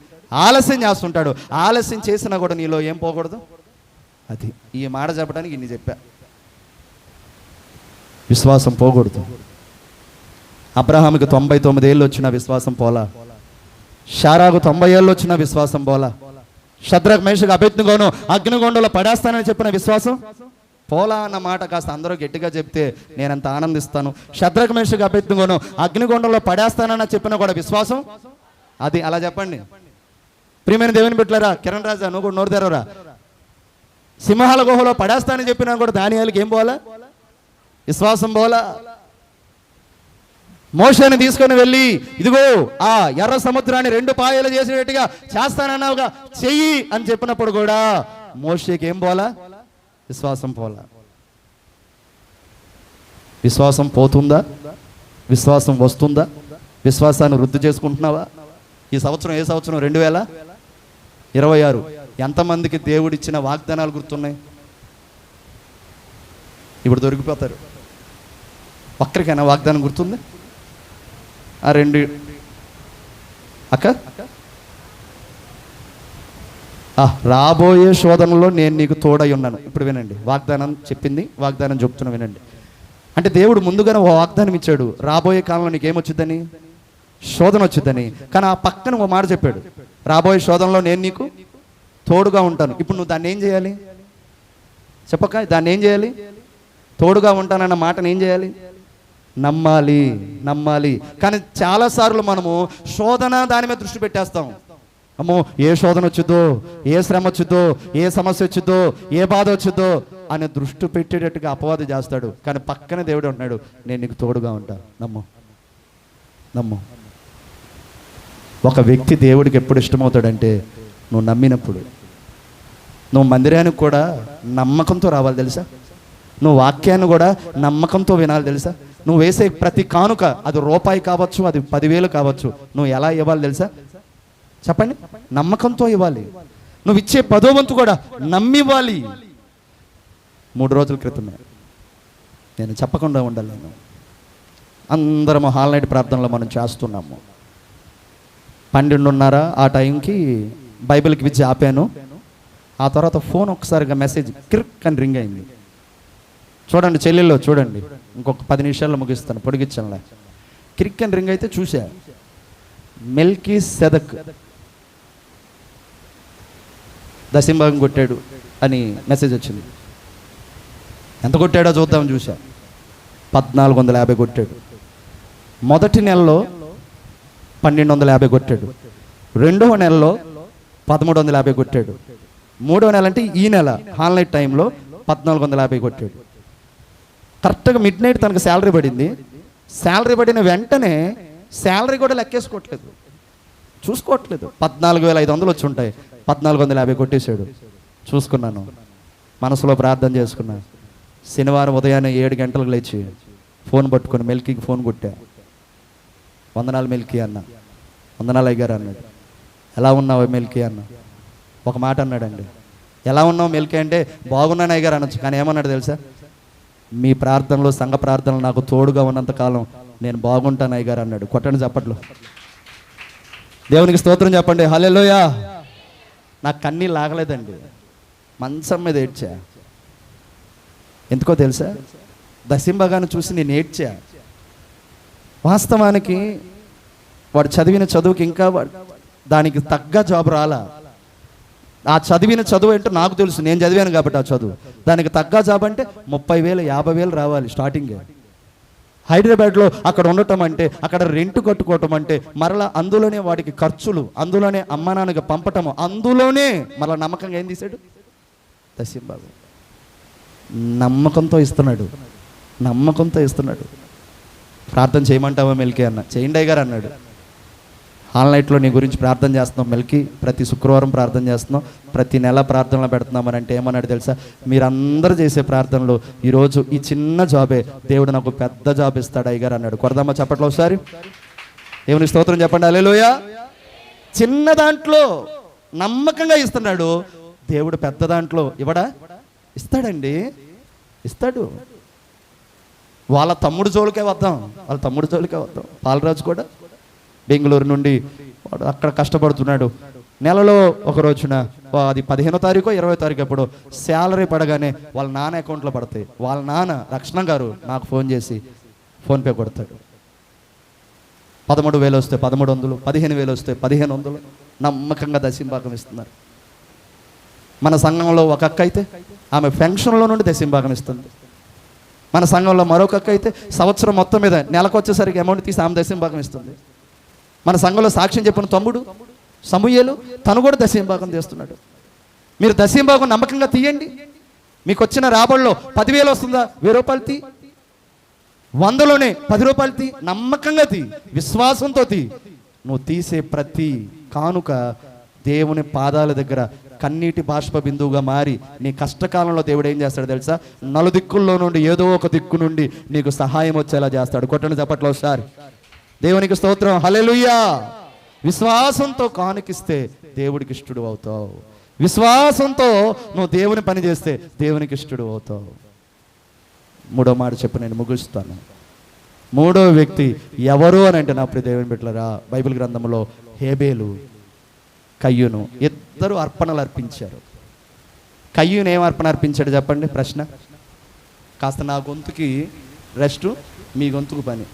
ఆలస్యం చేస్తుంటాడు. ఆలస్యం చేసినా కూడా నీలో ఏం పోకూడదు. అది ఈ మాట చెప్పడానికి ఇన్ని చెప్పా. విశ్వాసం పోకూడదు. అబ్రహాముకి 99 ఏళ్ళు వచ్చిన విశ్వాసం పోలా, షారాకు 90 ఏళ్ళు వచ్చిన విశ్వాసం పోలా, షద్రక్ మేషకు అబేద్నెగోను అగ్నిగుండంలో పడేస్తానని చెప్పిన విశ్వాసం పోలా అన్న మాట కాస్త అందరూ గట్టిగా చెప్తే నేనంత ఆనందిస్తాను. షద్రక్ మేషకు అబేద్నెగోను అగ్నిగుండంలో పడేస్తానని చెప్పిన కూడా విశ్వాసం అది. అలా చెప్పండి. ప్రియమైన దేవుని బిడ్డలారా, కిరణ్ రాజా నువ్వు కూడా నోరు తెరవరా. సింహాల గుహలో పడేస్తానని చెప్పినా కూడా దానియేలుకి ఏం పోలా? విశ్వాసం పోలా. మోషేని తీసుకొని వెళ్ళి ఇదిగో ఆ ఎర్ర సముద్రాన్ని 2 పాయలు చేసేటట్టుగా చేస్తానన్నావుగా, చెయ్యి అని చెప్పినప్పుడు కూడా మోషేకి ఏం పోలా? విశ్వాసం పోలా. విశ్వాసం పోతుందా? విశ్వాసం వస్తుందా? విశ్వాసాన్ని వృద్ధి చేసుకుంటున్నావా? ఈ సంవత్సరం ఏ సంవత్సరం? 2026. ఎంతమందికి దేవుడిచ్చిన వాగ్దానాలు గుర్తున్నాయి? ఇప్పుడు దొరికిపోతారు. ఒక్కరికైనా వాగ్దానం గుర్తుంది? ఆ 2 అక్క, రాబోయే శోధనలో నేను నీకు తోడై ఉన్నాను. ఇప్పుడు వినండి, వాగ్దానం చెప్పింది, వాగ్దానం చెప్తున్నా వినండి. అంటే దేవుడు ముందుగానే ఓ వాగ్దానం ఇచ్చాడు, రాబోయే కాలంలో నీకేమొచ్చుద్దని? శోధన వచ్చిద్దని. కానీ ఆ పక్కన ఓ మాట చెప్పాడు, రాబోయే శోధనలో నేను నీకు తోడుగా ఉంటాను. ఇప్పుడు నువ్వు దాన్ని ఏం చేయాలి చెప్పక? దాన్ని ఏం చేయాలి? తోడుగా ఉంటానన్న మాటను ఏం చేయాలి? నమ్మాలి, నమ్మాలి. కానీ చాలాసార్లు మనము శోధన దాని మీద దృష్టి పెట్టేస్తాం. అమ్మో ఏ శోధన వచ్చిద్దో, ఏ శ్రమ వచ్చిద్దో, ఏ సమస్య వచ్చిద్దో, ఏ బాధ వచ్చిద్దో అని దృష్టి పెట్టేటట్టుగా అపవాది చేస్తాడు. కానీ పక్కన దేవుడు అంటున్నాడు, నేను నీకు తోడుగా ఉంటా, నమ్ము, నమ్ము. ఒక వ్యక్తి దేవుడికి ఎప్పుడు ఇష్టమవుతాడంటే నువ్వు నమ్మినప్పుడు. నువ్వు మందిరానికి కూడా నమ్మకంతో రావాలి తెలుసా? నువ్వు వాక్యాన్ని కూడా నమ్మకంతో వినాలి తెలుసా? నువ్వు వేసే ప్రతి కానుక, అది రూపాయి కావచ్చు, అది 10,000 కావచ్చు, నువ్వు ఎలా ఇవ్వాలి తెలుసా? చెప్పండి. నమ్మకంతో ఇవ్వాలి. నువ్వు ఇచ్చే 10వ వంతు కూడా నమ్మివ్వాలి. 3 రోజుల క్రితమే నేను చెప్పకుండా ఉండాలి. నేను అందరము హాల్ నైట్ ప్రార్థనలో మనం చేస్తున్నాము. 12:30 ఆ టైంకి బైబిల్కి విచ్చి ఆపాను. ఆ తర్వాత ఫోన్ ఒకసారిగా మెసేజ్ క్రిక్ అని రింగ్ అయింది. చూడండి చెల్లెల్లో చూడండి, ఇంకొక 10 నిమిషాల్లో ముగిస్తాను, పొడిగించంలే. క్రిక్ అని రింగ్ అయితే చూసా, మెల్కీసెదెక్ దశంభాగం కొట్టాడు అని మెసేజ్ వచ్చింది. ఎంత కొట్టాడో చూద్దాం చూసా, 1450 కొట్టాడు. మొదటి నెలలో 1250 కొట్టాడు. రెండవ నెలలో 1350 కొట్టాడు. మూడవ నెల అంటే ఈ నెల ఆన్లైన్ టైంలో 1450 కొట్టాడు. కరెక్ట్గా మిడ్ నైట్ తనకు శాలరీ పడింది. శాలరీ పడిన వెంటనే శాలరీ కూడా లెక్కేసుకోవట్లేదు, చూసుకోవట్లేదు. 14,500 వచ్చి ఉంటాయి, 1450 కొట్టేశాడు. చూసుకున్నాను, మనసులో ప్రార్థన చేసుకున్నాను. శనివారం ఉదయాన్నే 7 గంటలకు లేచి ఫోన్ పట్టుకొని మెల్కీకి ఫోన్ కొట్టా. వందనాలు మెల్కీ అన్న. వందనాలు అయ్యగారు అన్నాడు. ఎలా ఉన్నావు మెల్కీ అన్న. ఒక మాట అన్నాడండి, ఎలా ఉన్నావు మెల్కీ అంటే బాగున్నాను అయ్యగారు అనొచ్చు, కానీ ఏమన్నాడు తెలుసా? మీ ప్రార్థనలో, సంఘ ప్రార్థనలు నాకు తోడుగా ఉన్నంతకాలం నేను బాగుంటాను అయ్యగారు అన్నాడు. కొట్టండి చప్పట్లు, దేవునికి స్తోత్రం చెప్పండి, హల్లెలూయా. నాకు కన్నీళ్ళు లాగలేదండి, మంచం మీద ఏడ్చా. ఎందుకో తెలుసా? దశంభాగాన్ని చూసి నేను ఏడ్చా. వాస్తవానికి వాడు చదివిన చదువుకి ఇంకా దానికి తగ్గ జాబ్ రాలా. ఆ చదివిన చదువు ఏంటో నాకు తెలుసు, నేను చదివాను కాబట్టి ఆ చదువు. దానికి తగ్గ జాబ్ అంటే 30,000 50,000 రావాలి స్టార్టింగే. హైదరాబాద్లో అక్కడ ఉండటం అంటే, అక్కడ రెంట్ కట్టుకోవటం అంటే, మరలా అందులోనే వాడికి ఖర్చులు, అందులోనే అమ్మ నాన్నకి పంపటము, అందులోనే మరలా నమ్మకంగా ఏం తీశాడు? దశంభాగం. నమ్మకంతో ఇస్తున్నాడు, నమ్మకంతో ఇస్తున్నాడు. ప్రార్థన చేయమంటావా మెల్కీ అన్న. చేయండి అయ్యగారు అన్నాడు. ఆన్లైన్లో నీ గురించి ప్రార్థన చేస్తున్నాం మెల్కీ, ప్రతి శుక్రవారం ప్రార్థన చేస్తున్నాం, ప్రతి నెల ప్రార్థనలు పెడుతున్నామని అంటే ఏమన్నాడు తెలుసా? మీరందరూ చేసే ప్రార్థనలు ఈరోజు ఈ చిన్న జాబే దేవుడు నాకు పెద్ద జాబ్ ఇస్తాడు అయ్యగారు అన్నాడు. కొడదామా చప్పట్లో ఒకసారి? దేవుని స్తోత్రం చెప్పండి, హల్లెలూయా. చిన్న దాంట్లో నమ్మకంగా ఇస్తున్నాడు దేవుడు, పెద్ద దాంట్లో ఇవ్వడా? ఇస్తాడండి, ఇస్తాడు. వాళ్ళ తమ్ముడు జోలికే వద్దాం, వాళ్ళ తమ్ముడు జోలికే వద్దాం. పాలరాజు కూడా బెంగళూరు నుండి వాడు అక్కడ కష్టపడుతున్నాడు. నెలలో ఒక రోజున అది 15వ తారీఖు 20వ తారీఖు ఎప్పుడు శాలరీ పడగానే వాళ్ళ నాన్న అకౌంట్లో పడతాయి. వాళ్ళ నాన్న రక్షణ గారు నాకు ఫోన్ చేసి ఫోన్పే కొడతాడు. 13,000 వస్తే 1,300, 15,000 వస్తే 1,500 నమ్మకంగా దశంభాగం ఇస్తున్నారు. మన సంఘంలో ఒక అక్క అయితే ఆమె పెన్షన్లో నుండి దశంభాగం ఇస్తుంది. మన సంఘంలో మరొక అక్క అయితే సంవత్సరం మొత్తం మీద నెలకు వచ్చేసరికి అమౌంట్ తీసి ఆమె దశంభాగం ఇస్తుంది. మన సంఘంలో సాక్ష్యం చెప్పిన తమ్ముడు సమూయేలు తను కూడా దశంభాగం చేస్తున్నాడు. మీరు దశంభాగం నమ్మకంగా తీయండి. మీకు వచ్చిన రాబడిలో 10,000 వస్తుందా? 1,000 రూపాయలు తీ. 100లోనే 10 రూపాయలు తీ. నమ్మకంగా తీ, విశ్వాసంతో తీ. నువ్వు తీసే ప్రతి కానుక దేవుని పాదాల దగ్గర కన్నీటి బాష్ప బిందువుగా మారి నీ కష్టకాలంలో దేవుడు ఏం చేస్తాడు తెలుసా? నలుదిక్కుల్లో నుండి ఏదో ఒక దిక్కు నుండి నీకు సహాయం వచ్చేలా చేస్తాడు. కొట్టండి చప్పట్లో ఒకసారి. దేవునికి స్తోత్రం, హల్లెలూయా. విశ్వాసంతో కానుకిస్తే దేవుడికి ఇష్టడు అవుతావు. విశ్వాసంతో నువ్వు దేవుని పని చేస్తే దేవునికి ఇష్టడు అవుతావు. మూడో మాట చెప్పు, నేను ముగిస్తాను. మూడో వ్యక్తి ఎవరు అని అంటే, నా ప్రియ దేవుని బిడ్డలారా, బైబిల్ గ్రంథంలో హేబేలు కయ్యూను ఇద్దరు అర్పణలు అర్పించారు. కయ్యూను ఏం అర్పణ అర్పించాడు చెప్పండి? ప్రశ్న. కాస్త నా గొంతుకి రెస్ట్, మీ గొంతుకు పని.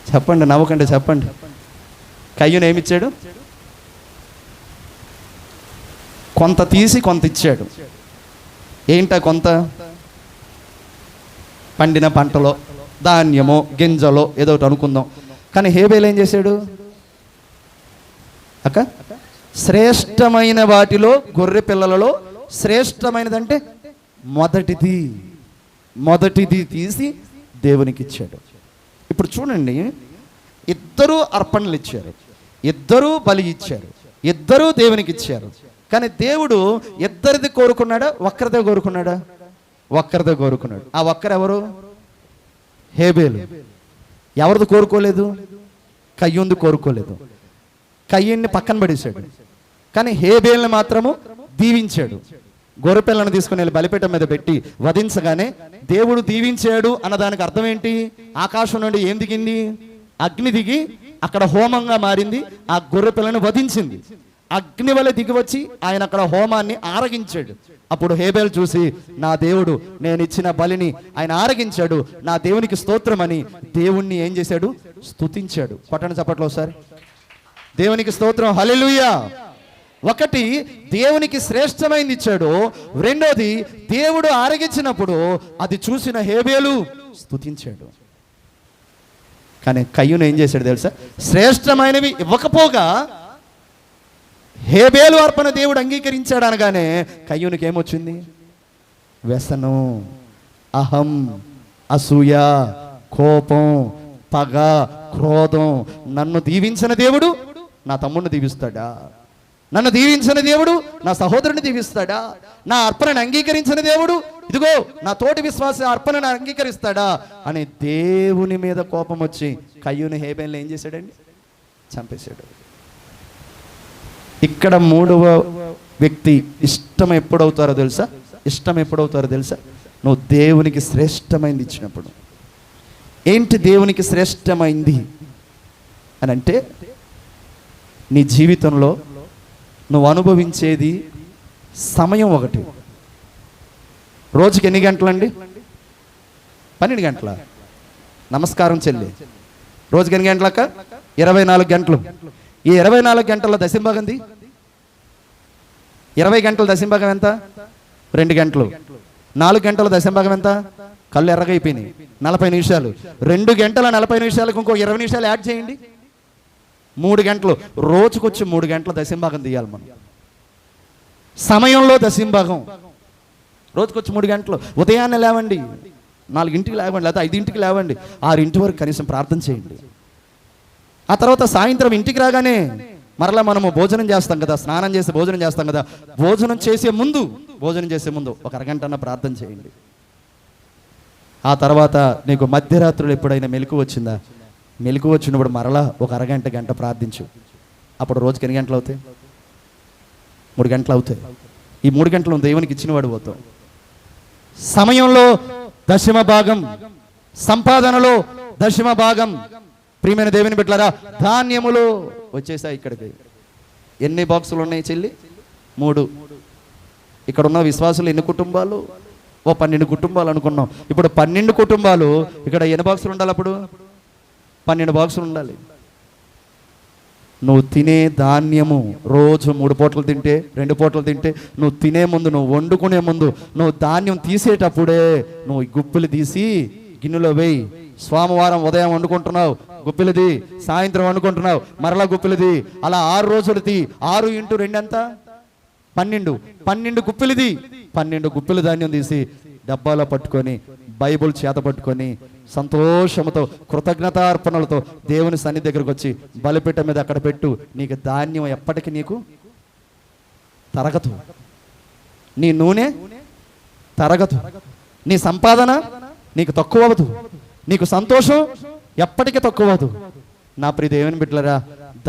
చెప్పండి, నవ్వకండి, చెప్పండి. కయ్యూను ఏమిచ్చాడు? కొంత తీసి కొంత ఇచ్చాడు. ఏంటా కొంత? పండిన పంటలో, ధాన్యమో గింజలో ఏదో ఒకటి అనుకుందాం. కానీ హేబేలు ఏం చేశాడు అక్క? శ్రేష్టమైన వాటిలో, గొర్రె పిల్లలలో శ్రేష్టమైనదంటే మొదటిది తీసి దేవునికి ఇచ్చాడు. ఇప్పుడు చూడండి, ఇద్దరూ అర్పణలు ఇచ్చారు, ఇద్దరూ బలి ఇచ్చారు, ఇద్దరూ దేవునికి ఇచ్చారు. కానీ దేవుడు ఇద్దరిది కోరుకున్నాడా? ఒక్కరిదే కోరుకున్నాడా? ఒక్కరిదే కోరుకున్నాడు. ఆ ఒక్కరెవరు? హేబేలు. ఎవరిది కోరుకోలేదు? కయ్యూంది కోరుకోలేదు. కయ్యూన్ని పక్కన పడేశాడు. కానీ హేబేల్ని మాత్రము దీవించాడు. గొర్రెపిల్లను తీసుకుని వెళ్ళి బలిపీఠం మీద పెట్టి వధించగానే దేవుడు దీవించాడు అన్నదానికి అర్థం ఏంటి? ఆకాశం నుండి ఏం దిగింది? అగ్ని దిగి అక్కడ హోమంగా మారింది. ఆ గొర్రె పిల్లను వధించింది. అగ్ని వలె దిగివచ్చి ఆయన అక్కడ హోమాన్ని ఆరగించాడు. అప్పుడు హేబేలు చూసి, నా దేవుడు నేను ఇచ్చిన బలిని ఆయన ఆరగించాడు, నా దేవునికి స్తోత్రమని దేవుణ్ణి ఏం చేశాడు? స్తుతించాడు. పట్టణ చప్పట్లో ఒకసారి దేవునికి స్తోత్రం, హల్లెలూయా. ఒకటి, దేవునికి శ్రేష్టమైంది ఇచ్చాడు. రెండోది, దేవుడు ఆరగించినప్పుడు అది చూసిన హేబేలు స్తుతించాడు. కానీ కయ్యూను ఏం చేశాడు తెలుసా? శ్రేష్టమైనవి ఇవ్వకపోగా హేబేలు అర్పణ దేవుడు అంగీకరించాడు అనగానే కయ్యూనికి ఏమొచ్చింది? వ్యసనం, అహం, అసూయ, కోపం, పగ, క్రోధం. నన్ను దీవించిన దేవుడు నా తమ్ముడిని దీవిస్తాడా? నన్ను దీవించిన దేవుడు నా సహోదరుని దీవిస్తాడా? నా అర్పణను అంగీకరించిన దేవుడు ఇదిగో నా తోటి విశ్వాస అర్పణను అంగీకరిస్తాడా అని దేవుని మీద కోపం వచ్చి కయ్యూను హేబేలుని ఏం చేశాడండి? చంపేశాడు. ఇక్కడ మూడవ వ్యక్తి ఇష్టం ఎప్పుడవుతారో తెలుసా? ఇష్టం ఎప్పుడవుతారో తెలుసా? నువ్వు దేవునికి శ్రేష్టమైంది ఇచ్చినప్పుడు. ఏంటి దేవునికి శ్రేష్టమైంది అని అంటే, నీ జీవితంలో నువ్వు అనుభవించేది సమయం ఒకటి. రోజుకి ఎన్ని గంటలండి? 12 గంటల. నమస్కారం చెల్లి. రోజుకి ఎన్ని గంటలక్క? 24 గంటలు. ఈ 24 గంటల దశంభాగంది 20 గంటల దశంభాగం ఎంత? 2 గంటలు. 4 గంటల దశంభాగం ఎంత? కళ్ళు ఎర్రగైపోయినాయి. 40 నిమిషాలు. 2 గంటల 40 నిమిషాలకు ఇంకో 20 నిమిషాలు యాడ్ చేయండి. 3 గంటలు. రోజుకొచ్చి 3 గంటల దశంభాగం తీయాలి మనం. సమయంలో దశంభాగం. రోజుకొచ్చి 3 గంటలు. ఉదయాన్నే లేవండి, 4ంటికి లేవండి, లేదా 5ంటికి లేవండి, 6 వరకు కనీసం ప్రార్థన చేయండి. ఆ తర్వాత సాయంత్రం ఇంటికి రాగానే మరలా మనము భోజనం చేస్తాం కదా, స్నానం చేసి భోజనం చేస్తాం కదా, భోజనం చేసే ముందు ఒక అరగంటన్న ప్రార్థన చేయండి. ఆ తర్వాత నీకు మధ్యరాత్రులు ఎప్పుడైనా మెలకు వచ్చిందా? మెలకు వచ్చినప్పుడు మరలా ఒక గంట ప్రార్థించు. అప్పుడు రోజుకి ఎన్ని గంటలు అవుతాయి? 3 గంటలు అవుతాయి. ఈ 3 గంటలు దేవునికి ఇచ్చినవాడు పోతావు. సమయంలో దశమ భాగం, సంపాదనలో దశమ భాగం. ప్రియమైన దేవుని బిడ్డలారా, ధాన్యములు వచ్చేసాయి ఇక్కడికి. ఎన్ని బాక్సులు ఉన్నాయి చెల్లి? 3. ఇక్కడ ఉన్న విశ్వాసులు ఎన్ని కుటుంబాలు? 12 కుటుంబాలు అనుకున్నాం. ఇప్పుడు 12 కుటుంబాలు. ఇక్కడ ఎన్ని బాక్సులు ఉండాలి? అప్పుడు 12 బాక్సులు ఉండాలి. నువ్వు తినే ధాన్యము రోజు 3 పూటలు తింటే, 2 పూటలు తింటే, నువ్వు తినే ముందు, నువ్వు వండుకునే ముందు, నువ్వు ధాన్యం తీసేటప్పుడే నువ్వు గుప్పిలు తీసి గిన్నెలో వేయి. సోమవారం ఉదయం వండుకుంటున్నావు, గుప్పిలది. సాయంత్రం వండుకుంటున్నావు, మరలా గుప్పిలది. అలా 6 రోజులు తీ. 6 × 2 ఎంత? 12 గుప్పిలది. 12 గుప్పిల ధాన్యం తీసి డబ్బాలో పట్టుకొని, బైబుల్ చేత పట్టుకొని, సంతోషంతో కృతజ్ఞతార్పణలతో దేవుని సన్నిధి దగ్గరకు వచ్చి బలిపీఠ మీద అక్కడ పెట్టు. నీకు ధాన్యం ఎప్పటికీ నీకు తరగదు. నీ నూనె తరగదు. నీ సంపాదన నీకు తక్కువ అవ్వదు. నీకు సంతోషం ఎప్పటికీ తక్కువ అవ్వదు. నా ప్రియ దేవుని బిడ్డలారా,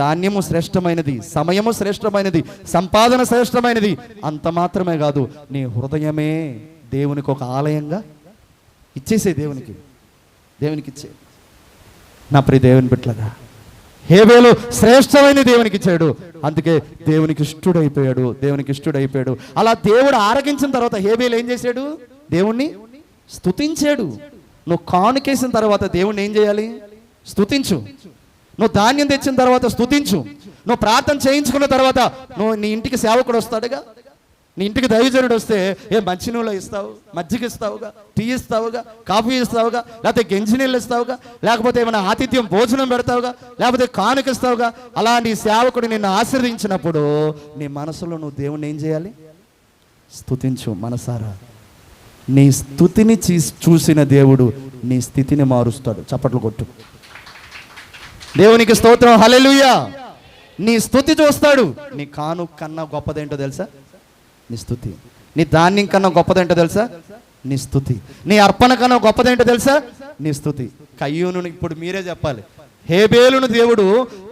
ధాన్యము శ్రేష్టమైనది, సమయము శ్రేష్టమైనది, సంపాదన శ్రేష్టమైనది. అంత మాత్రమే కాదు, నీ హృదయమే దేవునికి ఒక ఆలయంగా ఇచ్చేసే. దేవునికి ఇచ్చే. నా ప్రియ దేవుని బిడ్డలారా, హేబేలు శ్రేష్టమైన దేవునికి ఇచ్చాడు. అందుకే దేవునికి ఇష్టడైపోయాడు. అలా దేవుడు ఆరగించిన తర్వాత హేబేలు ఏం చేశాడు? దేవుణ్ణి స్తుతించాడు. నువ్వు కానుకేసిన తర్వాత దేవుణ్ణి ఏం చేయాలి? స్తుతించు. నువ్వు ధాన్యం తెచ్చిన తర్వాత స్తుతించు. నువ్వు ప్రార్థన చేయించుకున్న తర్వాత నువ్వు నీ ఇంటికి సేవకుడు వస్తాడుగా, నీ ఇంటికి దైవజనుడు వస్తే మంచినీళ్ళు ఇస్తావు, మజ్జిగ ఇస్తావుగా, టీ ఇస్తావుగా, కాఫీ ఇస్తావుగా, లేకపోతే గెంజినీళ్ళు ఇస్తావుగా, లేకపోతే ఏమైనా ఆతిథ్యం భోజనం పెడతావుగా, లేకపోతే కానుక ఇస్తావుగా. అలాంటి సేవకుడు నిన్ను ఆశీర్వదించినప్పుడు నీ మనసులో నువ్వు దేవుణ్ణి ఏం చేయాలి? స్తుతించు మనసారా. నీ స్తుతిని చూసిన దేవుడు నీ స్థితిని మారుస్తాడు. చప్పట్లు కొట్టు. దేవునికి స్తోత్రం, హల్లెలూయా. నీ స్తుతి చూస్తాడు. నీ కాను కన్నా గొప్పదేంటో తెలుసా? నీ స్తుతి. నీ ధాన్యం కన్నా గొప్పదేంటో తెలుసా? నీ స్తుతి. నీ అర్పణ కన్నా గొప్పదేంటో తెలుసా? నీ స్తుతి. కయ్యూను ఇప్పుడు మీరే చెప్పాలి. హేబేలును దేవుడు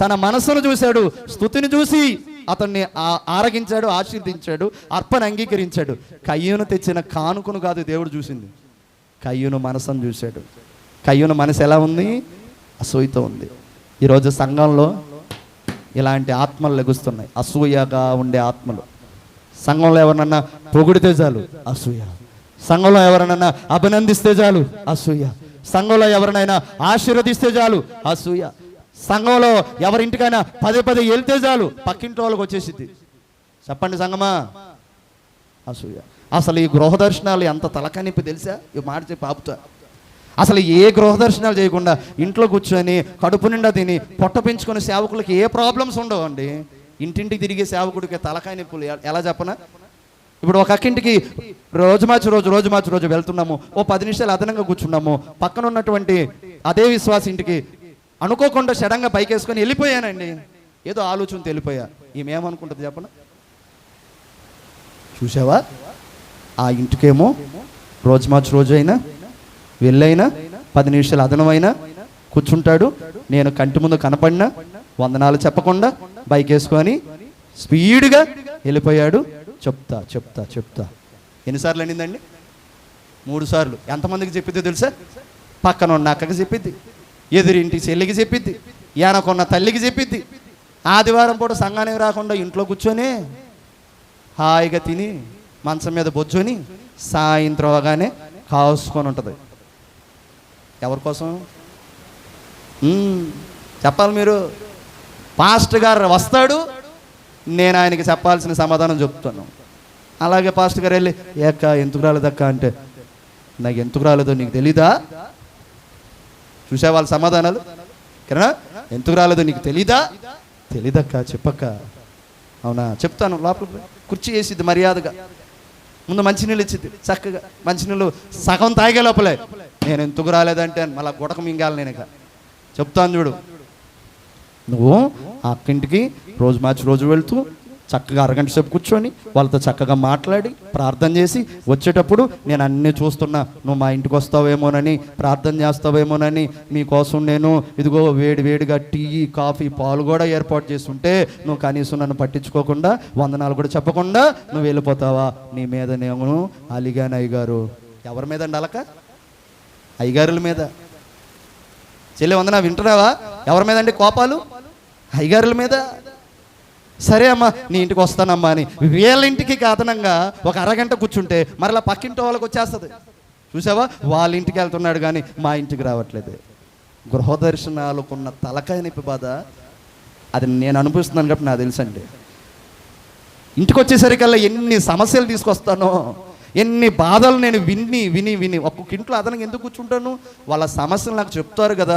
తన మనసును చూశాడు, స్తుతిని చూసి అతన్ని ఆరగించాడు, ఆశీర్దించాడు, అర్పణ అంగీకరించాడు. కయ్యూను తెచ్చిన కానుకను కాదు దేవుడు చూసింది, కయ్యూను మనసును చూశాడు. కయ్యూను మనసు ఎలా ఉంది? అసూయతో ఉంది. ఈరోజు సంఘంలో ఇలాంటి ఆత్మలు లెగుస్తున్నాయి, అసూయగా ఉండే ఆత్మలు. సంఘంలో ఎవరినన్నా పొగిడితే చాలు అసూయ, సంఘంలో ఎవరినన్నా అభినందిస్తే చాలు అసూయ, సంఘంలో ఎవరినైనా ఆశీర్వదిస్తే చాలు అసూయ, సంఘంలో ఎవరింటికైనా పదే పదే వెళ్తే చాలు పక్కింటి వాళ్ళకి వచ్చేసిద్ది. చెప్పండి సంగమా, అసూయ. అసలు ఈ గృహ దర్శనాలు ఎంత తలకనిప్పి తెలుసా? ఈ మాట చెప్పి ఆపుతా. అసలు ఏ గృహ దర్శనాలు చేయకుండా ఇంట్లో కూర్చొని కడుపు నిండా తిని పొట్ట పెంచుకునే సేవకులకి ఏ ప్రాబ్లమ్స్ ఉండవండి. ఇంటింటికి తిరిగే సేవకుడికి తలకాయ నొప్పులు ఎలా చెప్పనా? ఇప్పుడు ఒక అక్కింటికి రోజు మార్చి రోజు వెళ్తున్నాము, ఓ 10 నిమిషాలు అదనంగా కూర్చున్నాము, పక్కన ఉన్నటువంటి అదే విశ్వాస ఇంటికి అనుకోకుండా సడన్గా పైకేసుకొని వెళ్ళిపోయానండి. ఏదో ఆలోచనతో వెళ్ళిపోయా. ఈమెమనుకుంటుంది చెప్పనా? చూసావా, ఆ ఇంటికేమో రోజు మార్చి రోజు అయినా వెళ్ళైనా 10 నిమిషాలు అదనమైనా కూర్చుంటాడు. నేను కంటి ముందు కనపడినా వందనాలు చెప్పకుండా బైక్ వేసుకొని స్పీడ్గా వెళ్ళిపోయాడు. చెప్తా ఎన్నిసార్లు అనిందండి? 3 సార్లు. ఎంతమందికి చెప్పిద్దో తెలుసా? పక్కన ఉన్న అక్కకి చెప్పిద్ది, ఎదురింటి చెల్లికి చెప్పిద్ది, ఏనకున్న తల్లికి చెప్పిద్ది. ఆదివారం పూట సంఘానికి రాకుండా ఇంట్లో కూర్చొని హాయిగా తిని మంచం మీద బొజ్జొని సాయంత్రం అవగానే కాసుకొని ఉంటుంది. ఎవరి కోసం చెప్పాలి మీరు? పాస్టర్ గారు వస్తాడు, నేను ఆయనకి చెప్పాల్సిన సమాధానం చెప్తాను. అలాగే పాస్టర్ గారు వెళ్ళి ఏక్క ఎందుకు రాలేదక్క అంటే, నాకు ఎందుకు రాలేదో నీకు తెలీదా? చూసే వాళ్ళ సమాధానాలు కిరణా, ఎందుకు రాలేదో నీకు తెలీదక్క చెప్పక్క. అవునా, చెప్తాను. లోపల కుర్చీ వేసిద్ది మర్యాదగా, ముందు మంచినీళ్ళు ఇచ్చిద్ది చక్కగా. మంచినీళ్ళు సగం తాగే లోపలే నేను ఎందుకు రాలేదంటే మళ్ళీ గుడక మింగాలి. నేను ఇక చెప్తాను చూడు. నువ్వు ఆ అక్కింటికి రోజు మార్చి రోజు వెళ్తూ చక్కగా అరగంట సేపు కూర్చొని వాళ్ళతో చక్కగా మాట్లాడి ప్రార్థన చేసి వచ్చేటప్పుడు నేను అన్నీ చూస్తున్నా, నువ్వు మా ఇంటికి వస్తావేమోనని, ప్రార్థన చేస్తావేమోనని, మీకోసం నేను ఇదిగో వేడిగా టీ కాఫీ పాలు కూడా ఏర్పాటు చేస్తుంటే నువ్వు కనీసం నన్ను పట్టించుకోకుండా వందనాలు కూడా చెప్పకుండా నువ్వు వెళ్ళిపోతావా? నీ మీద నేను అలిగాను అయ్యగారు. ఎవరి మీద అండి అలక? అయ్యగారుల మీద. చెల్లి వందనా వింటున్నావా? ఎవరి మీద అండి కోపాలు? అయ్యగారుల మీద. సరే అమ్మా నీ ఇంటికి వస్తానమ్మా అని వీళ్ళ ఇంటికి అదనంగా ఒక అరగంట కూర్చుంటే మరలా పక్కింటి వాళ్ళకి వచ్చేస్తుంది. చూసావా, వాళ్ళ ఇంటికి వెళ్తున్నాడు కానీ మా ఇంటికి రావట్లేదు. గృహ దర్శనాలకున్న తలకాయ నొప్పి బాధ అది నేను అనిపిస్తున్నాను కాబట్టి నాకు తెలుసండి. ఇంటికి వచ్చేసరికల్లా ఎన్ని సమస్యలు తీసుకొస్తానో, ఎన్ని బాధలు నేను విని ఒక్కొక్క ఇంట్లో అదనంగా ఎందుకు కూర్చుంటాను? వాళ్ళ సమస్యలు నాకు చెప్తారు కదా,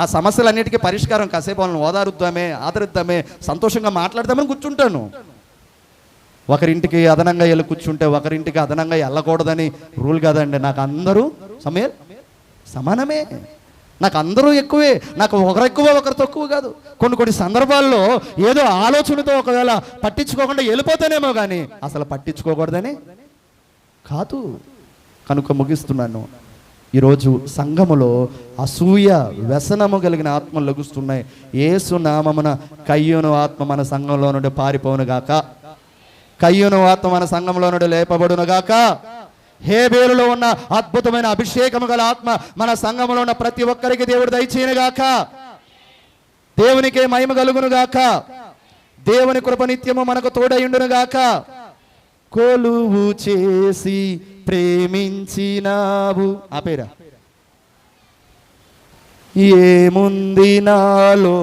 ఆ సమస్యలన్నిటికీ పరిష్కారం కాసేపు వాళ్ళని ఆదరిద్దామే, సంతోషంగా మాట్లాడదామని కూర్చుంటాను. ఒకరింటికి అదనంగా వెళ్ళి కూర్చుంటే ఒకరింటికి అదనంగా వెళ్ళకూడదని రూల్ కదండి. నాకు అందరూ సమానమే, నాకు అందరూ ఎక్కువే, నాకు ఒకరు ఎక్కువ ఒకరు తక్కువ కాదు. కొన్ని సందర్భాల్లో ఏదో ఆలోచనతో ఒకవేళ పట్టించుకోకుండా వెళ్ళిపోతానేమో కానీ అసలు పట్టించుకోకూడదని కాదు. కనుక ముగిస్తున్నాను. ఈరోజు సంఘములో అసూయ వ్యసనము కలిగిన ఆత్మలు లగుస్తున్నాయి. యేసు నామమున కయ్యూను ఆత్మ మన సంఘంలో నుండి పారిపోనుగాక, కయ్యూను ఆత్మ మన సంఘంలో నుండి లేపబడునుగాక. హేబేలులో ఉన్న అద్భుతమైన అభిషేకము గల ఆత్మ మన సంఘంలో ఉన్న ప్రతి ఒక్కరికి దేవుడు దయచేయనుగాక. దేవునికే మహిమ కలుగునుగాక. దేవుని కృప నిత్యము మనకు తోడయుండునుగాక. కొలువు చేసి ప్రేమించినావు, ఆ పేరా ఏముంది నాలో